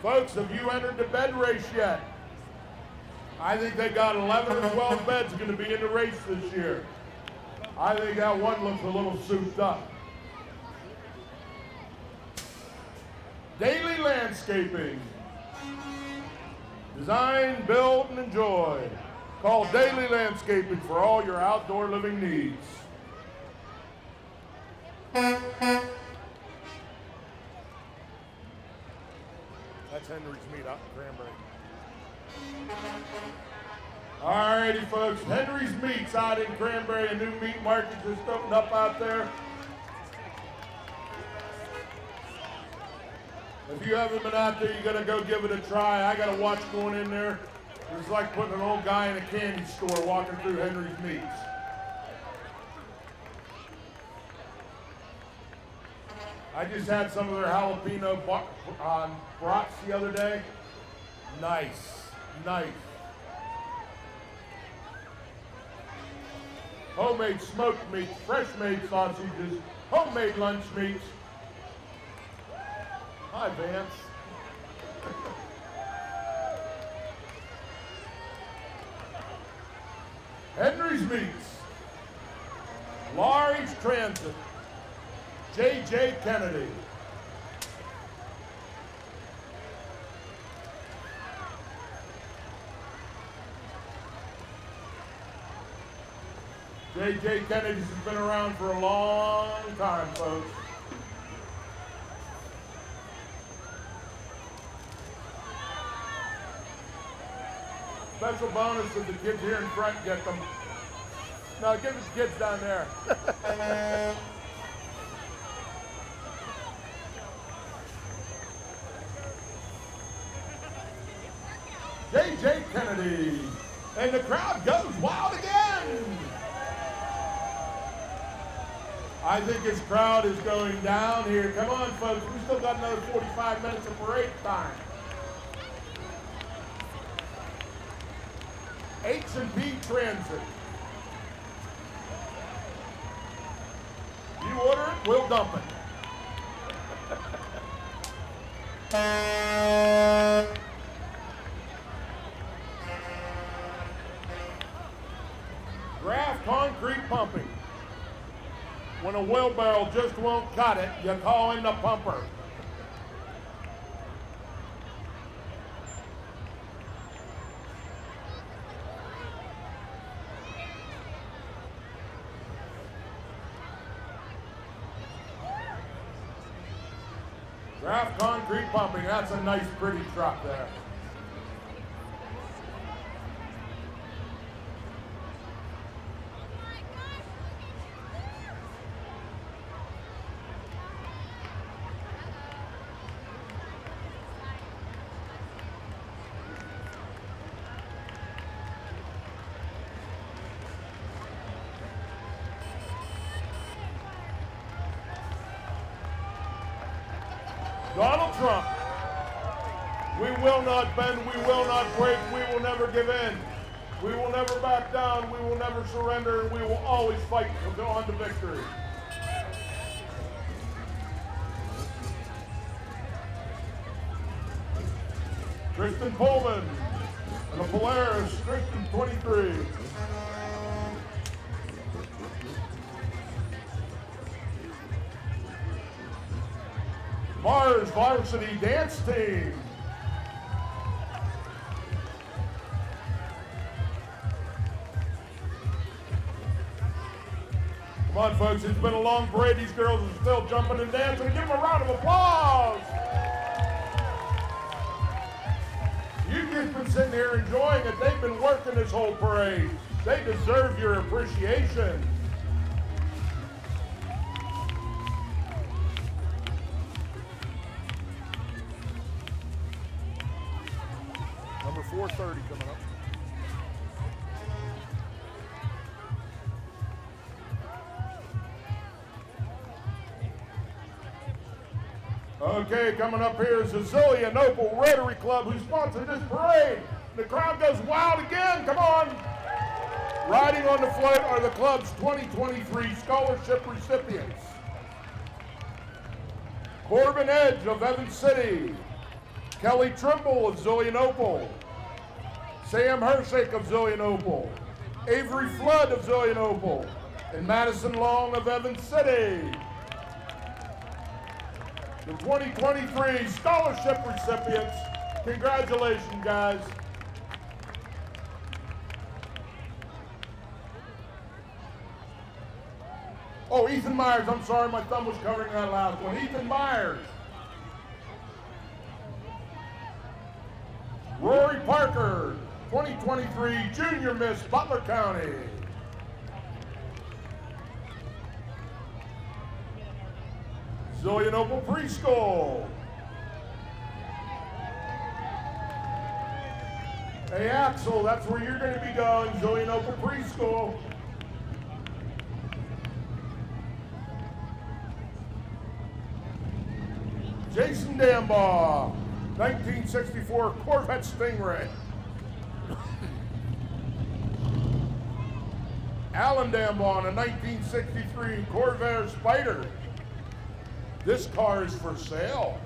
Folks, have you entered the bed race yet? I think they got 11 or 12 beds going to be in the race this year. I think that one looks a little souped up. Daily Landscaping. Design, build, and enjoy. Call Daily Landscaping for all your outdoor living needs. That's Henry's Meat out in Cranberry. Alrighty, folks. Henry's Meat's out in Cranberry. A new meat market just opened up out there. If you haven't been out there, you gotta go give it a try. I gotta watch going in there. It's like putting an old guy in a candy store walking through Henry's Meats. I just had some of their jalapeno brats the other day. Nice, nice. Homemade smoked meats, fresh made sausages, homemade lunch meats. Hi, Vance. Henry's Meats, Larry's Transit, J.J. Kennedy. J.J. Kennedy's has been around for a long time, folks. Special bonus if the kids here in front get them. No, give it to the kids down there. J.J. Kennedy. And the crowd goes wild again. I think his crowd is going down here. Come on, folks. We still got another 45 minutes of parade time. H&P Transit. You order it, we'll dump it. Graph Concrete Pumping. When a wheelbarrow just won't cut it, you call in the pumper. Graph Concrete Pumping, that's a nice pretty truck there. Donald Trump, we will not bend, we will not break, we will never give in. We will never back down. We will never surrender. And we will always fight to go on to victory. Kristen Pullman and the Polaris, Kristen 23. Mars Varsity Dance Team. Come on, folks, it's been a long parade. These girls are still jumping and dancing. Give them a round of applause. You've just been sitting here enjoying it. They've been working this whole parade. They deserve your appreciation. Number 430 coming up. Okay, coming up here is the Zelienople Rotary Club, who sponsored this parade. The crowd goes wild again. Come on. Riding on the float are the club's 2023 scholarship recipients. Corbin Edge of Evans City. Kelly Trimble of Zelienople. Sam Hershik of Zelienople. Avery Flood of Zelienople. And Madison Long of Evans City. The 2023 scholarship recipients. Congratulations, guys. Oh, Ethan Myers. I'm sorry, my thumb was covering that last one. Ethan Myers. Rory Parker, 2023 Junior Miss Butler County. Zelienople Preschool. Hey, Axel, that's where you're going to be going, Zelienople Preschool. Jason Dambaugh, 1964 Corvette Stingray. Alan Dambaugh, a 1963 Corvair Spider. This car is for sale.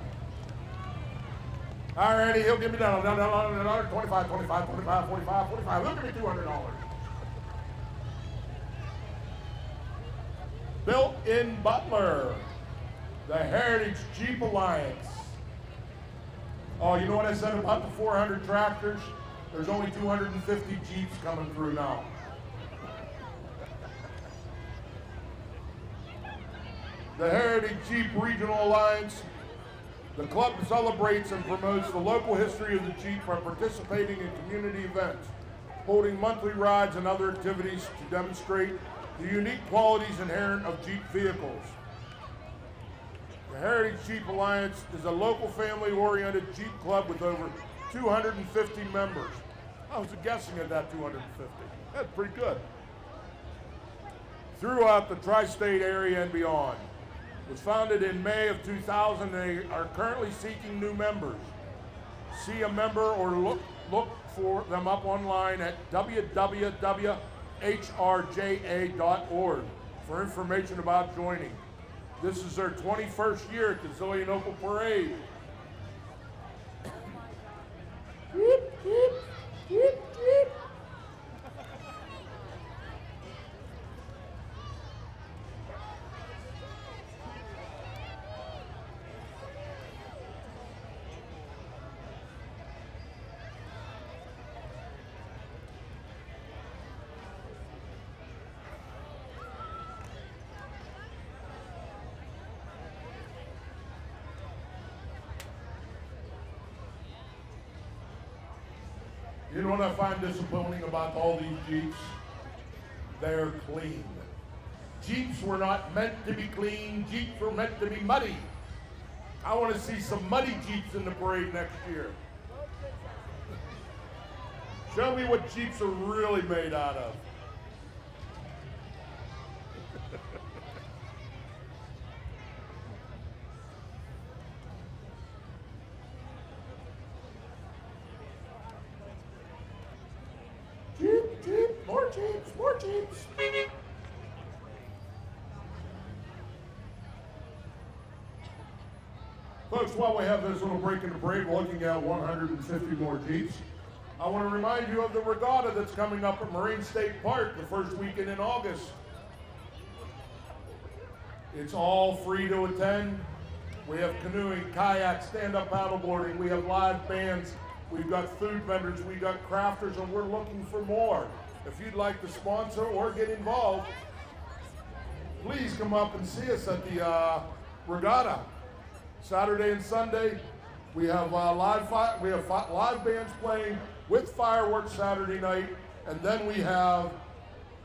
Alrighty, he'll give me down, 25, 25, 25, 45, 45. He'll give me $200. Built in Butler, the Heritage Jeep Alliance. Oh, you know what I said about the 400 tractors? There's only 250 Jeeps coming through now. The Heritage Jeep Regional Alliance. The club celebrates and promotes the local history of the Jeep by participating in community events, holding monthly rides and other activities to demonstrate the unique qualities inherent of Jeep vehicles. The Heritage Jeep Alliance is a local family-oriented Jeep club with over 250 members. I was guessing at that 250. That's pretty good. Throughout the tri-state area and beyond. It was founded in May of 2000. They are currently seeking new members. See a member or look for them up online at www.hrja.org for information about joining. This is their 21st year at the Zelienople Parade. Whoop, whoop, whoop, whoop. You know what I find disappointing about all these Jeeps? They're clean. Jeeps were not meant to be clean. Jeeps were meant to be muddy. I want to see some muddy Jeeps in the parade next year. Show me what Jeeps are really made out of. Jeep. More Jeeps, more Jeeps. Folks, while we have this little break in the parade, we're looking at 150 more Jeeps. I want to remind you of the regatta that's coming up at Marine State Park the first weekend in August. It's all free to attend. We have canoeing, kayak, stand-up paddleboarding. We have live bands. We've got food vendors. We've got crafters, and we're looking for more. If you'd like to sponsor or get involved, please come up and see us at the regatta. Saturday and Sunday, we have live bands playing with fireworks Saturday night, and then we have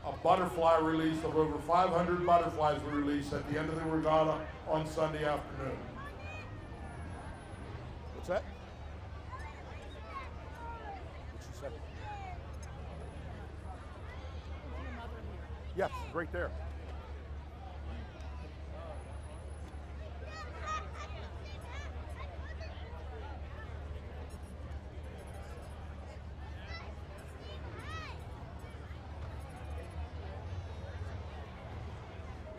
a butterfly release of over 500 butterflies we release at the end of the regatta on Sunday afternoon. What's that? What she said? Yes, right there.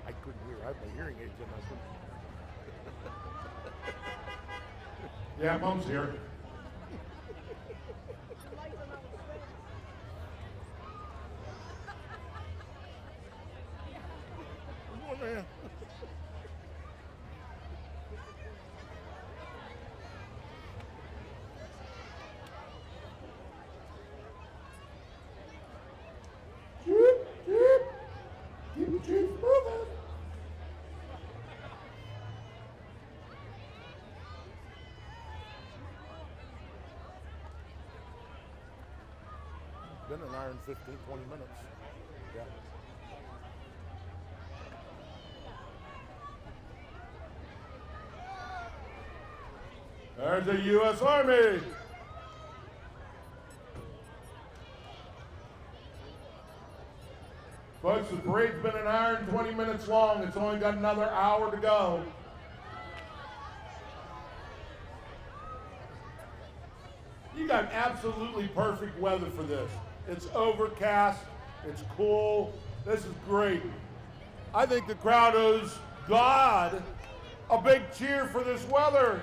I couldn't hear. I have my hearing aids in. Yeah, Mom's here. Come on, man. Keep the Jeeps moving. Been an hour and 15, 20 minutes. Yeah. There's the U.S. Army. Folks, the parade's been an hour and 20 minutes long. It's only got another hour to go. You got absolutely perfect weather for this. It's overcast, it's cool, this is great. I think the crowd owes God a big cheer for this weather.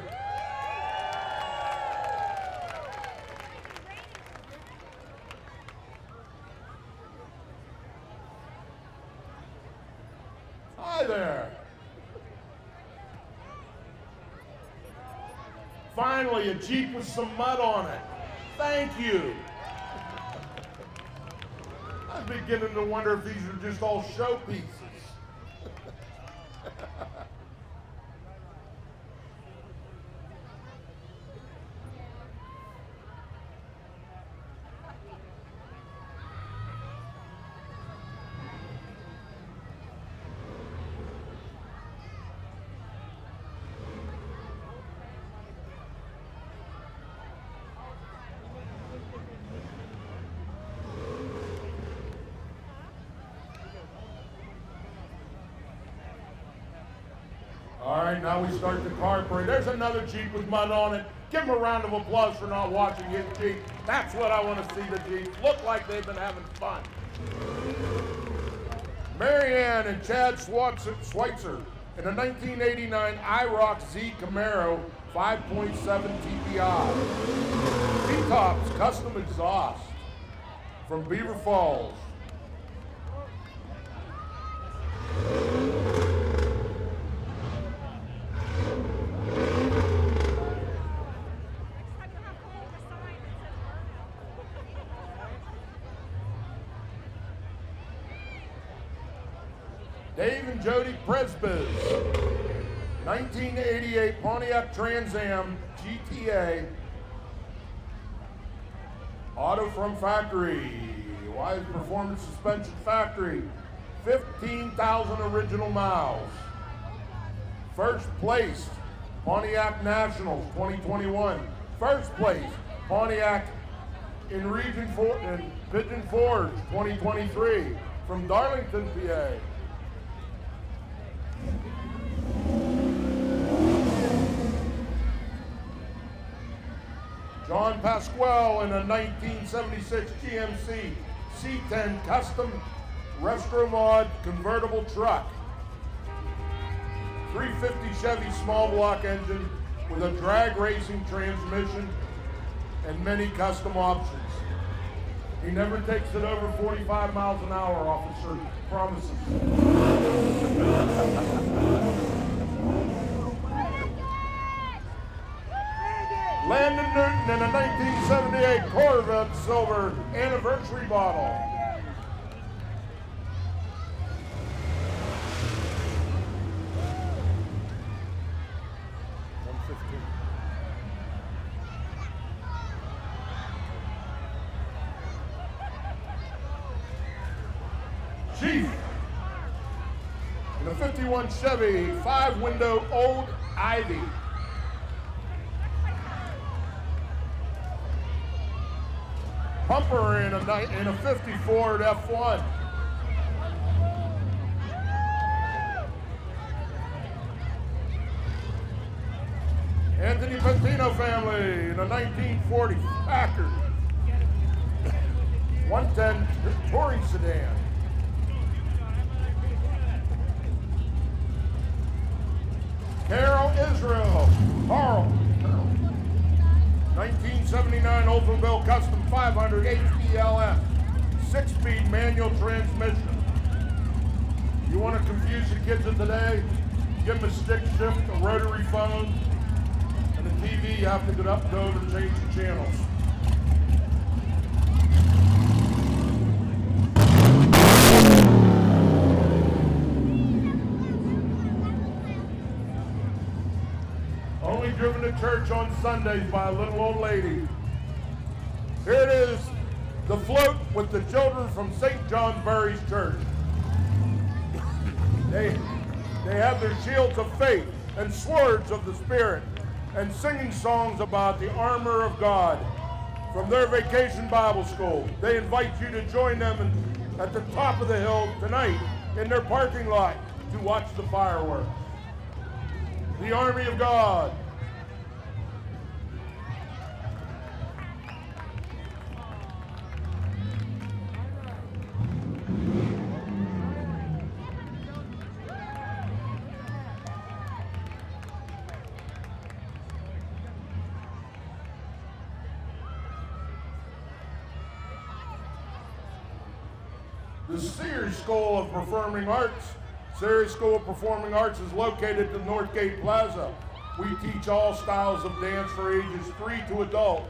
Hi there. Finally, a Jeep with some mud on it. Thank you. I'm beginning to wonder if these are just all showpieces. All right, now we start the car parade. There's another Jeep with mud on it. Give them a round of applause for not watching his Jeep. That's what I want to see the Jeeps look like. They've been having fun. Marianne and Chad Schweitzer in a 1989 IROC Z Camaro 5.7 TPI. T-Tops custom exhaust from Beaver Falls. Dave and Jody Presbys, 1988 Pontiac Trans Am GTA, auto from factory, Wise Performance Suspension Factory, 15,000 original miles. First place, Pontiac Nationals 2021. First place, Pontiac in Pigeon Forge 2023 from Darlington, PA. John Pasquale in a 1976 GMC C10 custom Restro Mod convertible truck. 350 Chevy small block engine with a drag racing transmission and many custom options. He never takes it over 45 miles an hour, officer. Promises. Landon Newton in a 1978 Corvette Silver anniversary bottle. Chief in a 51 Chevy 5-window Old Ivy. Pumper in a 50 Ford F1. Anthony Pentino family in a 1940 Packard 110 touring sedan. Carol Israel, Carl, 1979 Oldsmobile Custom 500 HPLF, 6-speed manual transmission. You want to confuse the kids of today? Give them a stick shift, a rotary phone, and a TV. You have to get up, go over, and change the channels. Only driven to church on Sundays by a little old lady. Here it is, the float with the children from St. John Bury's Church. They have their shields of faith and swords of the Spirit and singing songs about the armor of God from their vacation Bible school. They invite you to join them at the top of the hill tonight in their parking lot to watch the fireworks. The Army of God. The Sears School of Performing Arts. Sears School of Performing Arts is located at the Northgate Plaza. We teach all styles of dance for ages 3 to adult.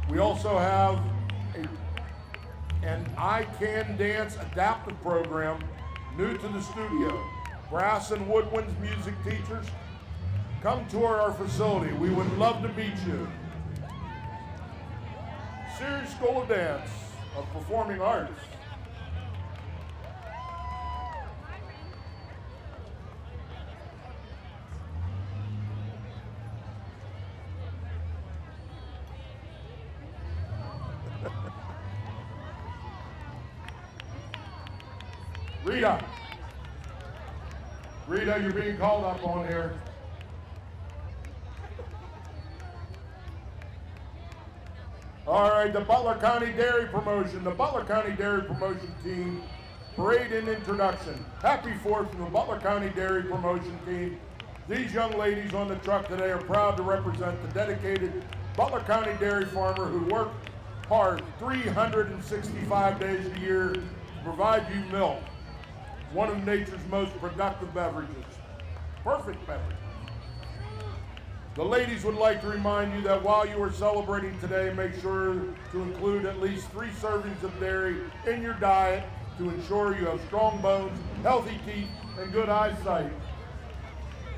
We also have an I Can Dance adaptive program new to the studio. Brass and woodwinds music teachers, come tour our facility. We would love to meet you. Sears School of Dance of Performing Arts. Rita, you're being called up on here. All right, the Butler County Dairy Promotion. The Butler County Dairy Promotion team, parade and introduction. Happy 4th from the Butler County Dairy Promotion team. These young ladies on the truck today are proud to represent the dedicated Butler County dairy farmer who work hard 365 days a year to provide you milk. One of nature's most productive beverages. Perfect beverage. The ladies would like to remind you that while you are celebrating today, make sure to include at least 3 servings of dairy in your diet to ensure you have strong bones, healthy teeth, and good eyesight.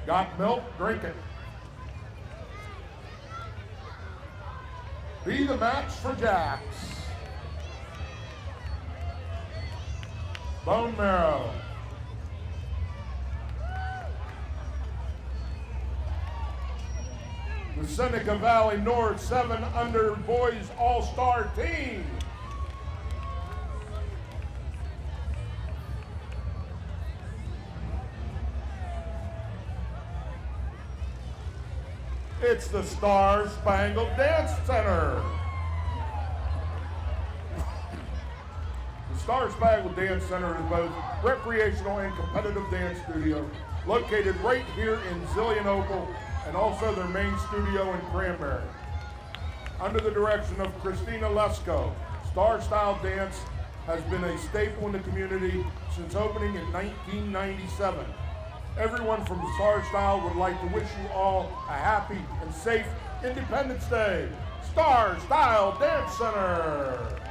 Got milk? Drink it. Be the match for Jacks. Bone marrow. The Seneca Valley North 7 Under Boys All-Star Team. It's the Star Spangled Dance Center. The Star Spangled Dance Center is both recreational and competitive dance studio located right here in Zelienople and also their main studio in Cranberry. Under the direction of Christina Lesko, Star Style Dance has been a staple in the community since opening in 1997. Everyone from Star Style would like to wish you all a happy and safe Independence Day. Star Style Dance Center.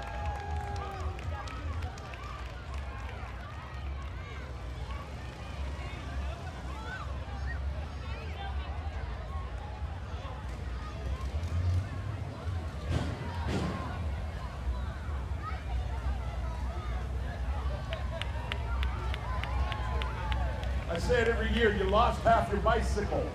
I say it every year, you lost half your bicycle.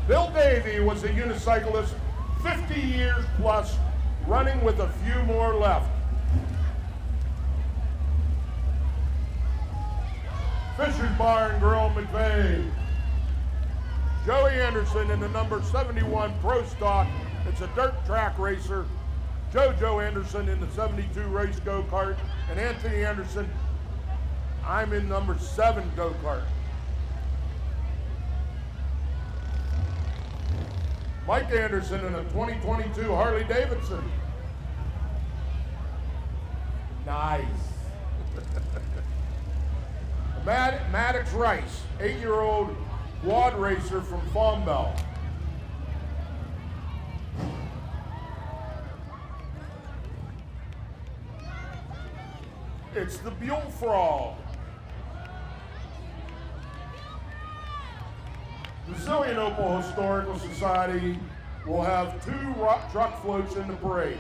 Bill Davey was a unicyclist 50 years plus, running with a few more left. Fisher's Bar and Grill McVeigh. Joey Anderson in the number 71 Pro Stock. It's a dirt track racer. JoJo Anderson in the 72 race go-kart. And Anthony Anderson, I'm in number 7 go-kart. Mike Anderson in a 2022 Harley Davidson. Nice. Maddox Rice, 8-year-old quad racer from Farm Bell. It's the Buell Frog. The Zelienople Historical Society will have 2 rock truck floats in the parade.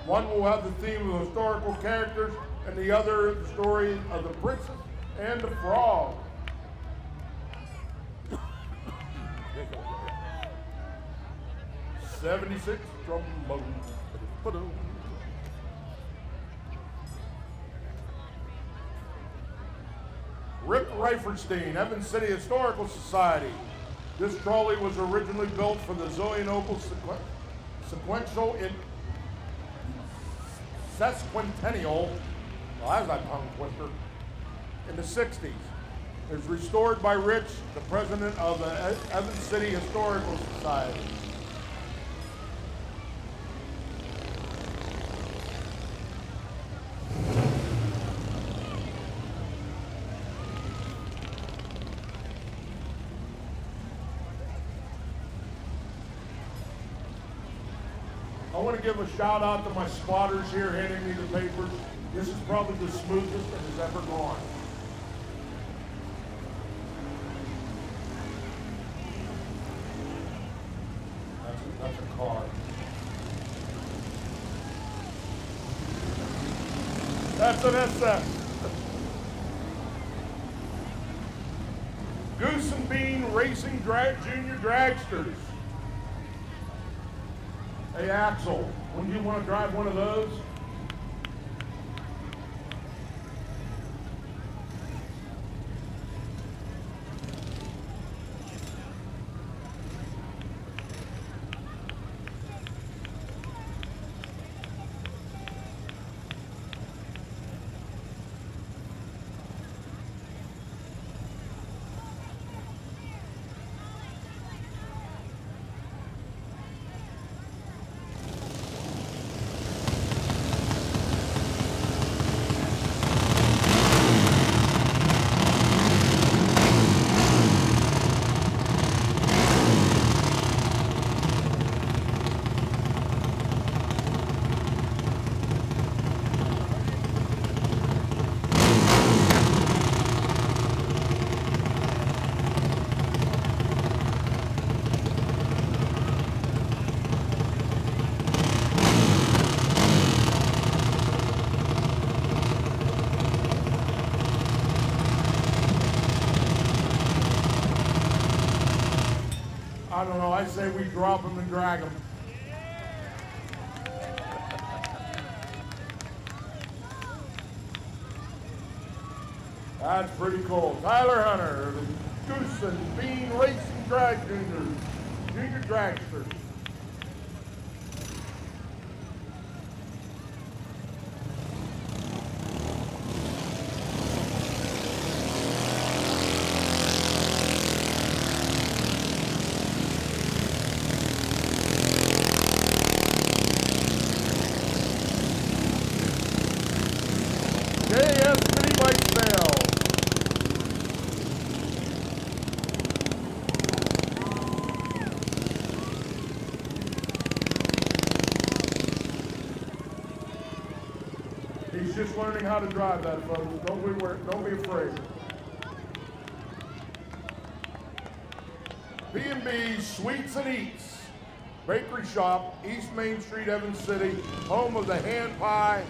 One will have the theme of historical characters, and the other the story of the princess and the frog. 76 trombone. Rick Reiferstein, Evans City Historical Society. This trolley was originally built for the Zelienople sequential in sesquicentennial, well, that's a tongue twister, in the 60s. It was restored by Rich, the president of the Evans City Historical Society. I want to give a shout out to my spotters here handing me the papers. This is probably the smoothest it has ever gone. That's a car. That's an SF. Goose and Bean Racing Junior Dragsters. Hey Axel, wouldn't you want to drive one of those? I don't know, I say we drop them and drag them. That's pretty cool. Tyler Hunter, the Goose and Bean Racing Drag Juniors, Junior Dragsters. JS Mini Bike Sale. He's just learning how to drive that, folks. Don't be afraid. B&B Sweets and Eats, Bakery Shop, East Main Street, Evans City, home of the hand pie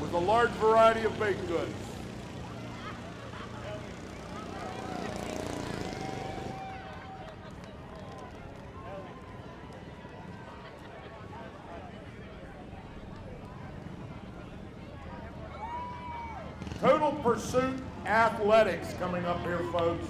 with a large variety of baked goods. Total Pursuit Athletics coming up here, folks.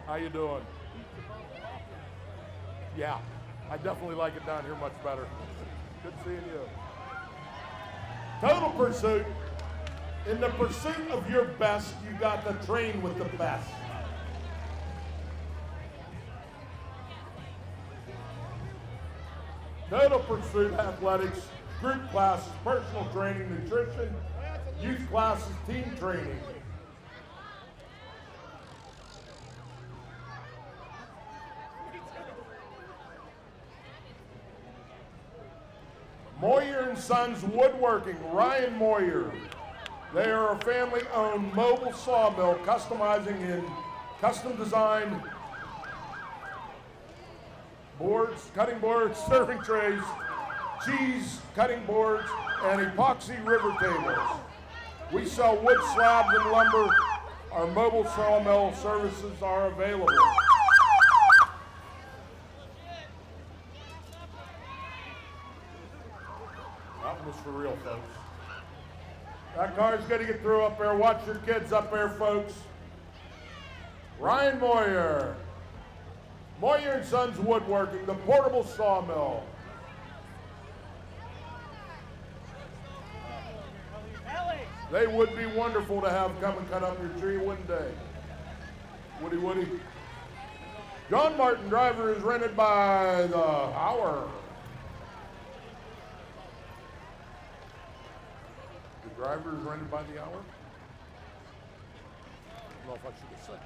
How you doing? Yeah, I definitely like it down here much better. Good seeing you. Total Pursuit. In the pursuit of your best, you got to train with the best. Total Pursuit Athletics, group classes, personal training, nutrition, youth classes, team training. Moyer & Sons Woodworking, Ryan Moyer. They are a family-owned mobile sawmill customizing in custom design boards, cutting boards, serving trays, cheese cutting boards, and epoxy river tables. We sell wood slabs and lumber. Our mobile sawmill services are available. That one was for real, folks. That car's going to get through up there. Watch your kids up there, folks. Ryan Moyer. Moyer & Sons Woodworking, the portable sawmill. They would be wonderful to have come and cut up your tree, wouldn't they? Woody. John Martin driver is rented by the hour. Driver is rented by the hour? I don't know if I should have said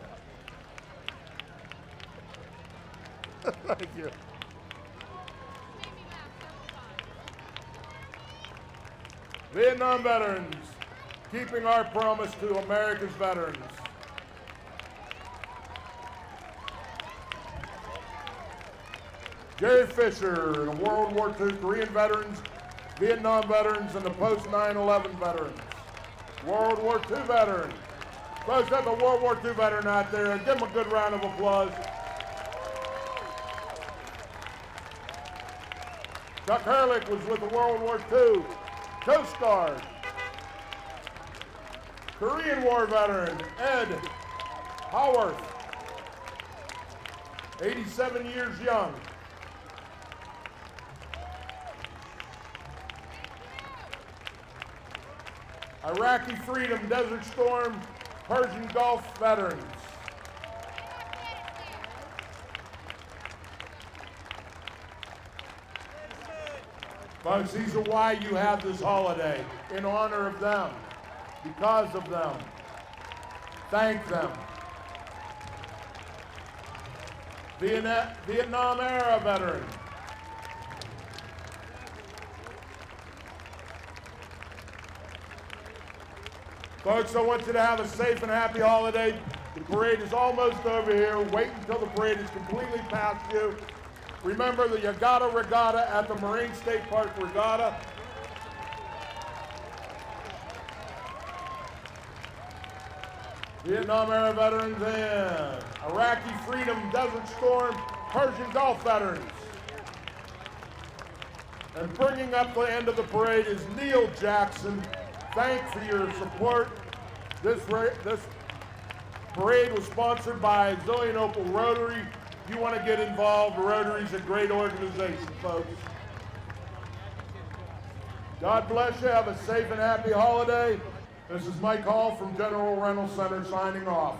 that. Thank you. Vietnam veterans, keeping our promise to America's veterans. Jerry Fisher, the World War II Korean veterans, Vietnam veterans, and the post 9/11 veterans. World War II veterans. Folks, that's a World War II veteran out there. Give them a good round of applause. Chuck Herlick was with the World War II Coast Guard. Korean War veteran Ed Howarth, 87 years young. Iraqi Freedom, Desert Storm, Persian Gulf veterans. Folks, these are why you have this holiday, in honor of them, because of them. Thank them. Vietnam era veteran. Folks, I want you to have a safe and happy holiday. The parade is almost over here. Wait until the parade is completely past you. Remember the Yagata Regatta at the Marine State Park Regatta. Vietnam era veterans and Iraqi Freedom, Desert Storm, Persian Gulf veterans. And bringing up the end of the parade is Neil Jackson. Thanks for your support. This parade was sponsored by Zelienople Rotary. If you want to get involved, Rotary's a great organization, folks. God bless you. Have a safe and happy holiday. This is Mike Hall from General Rental Center signing off.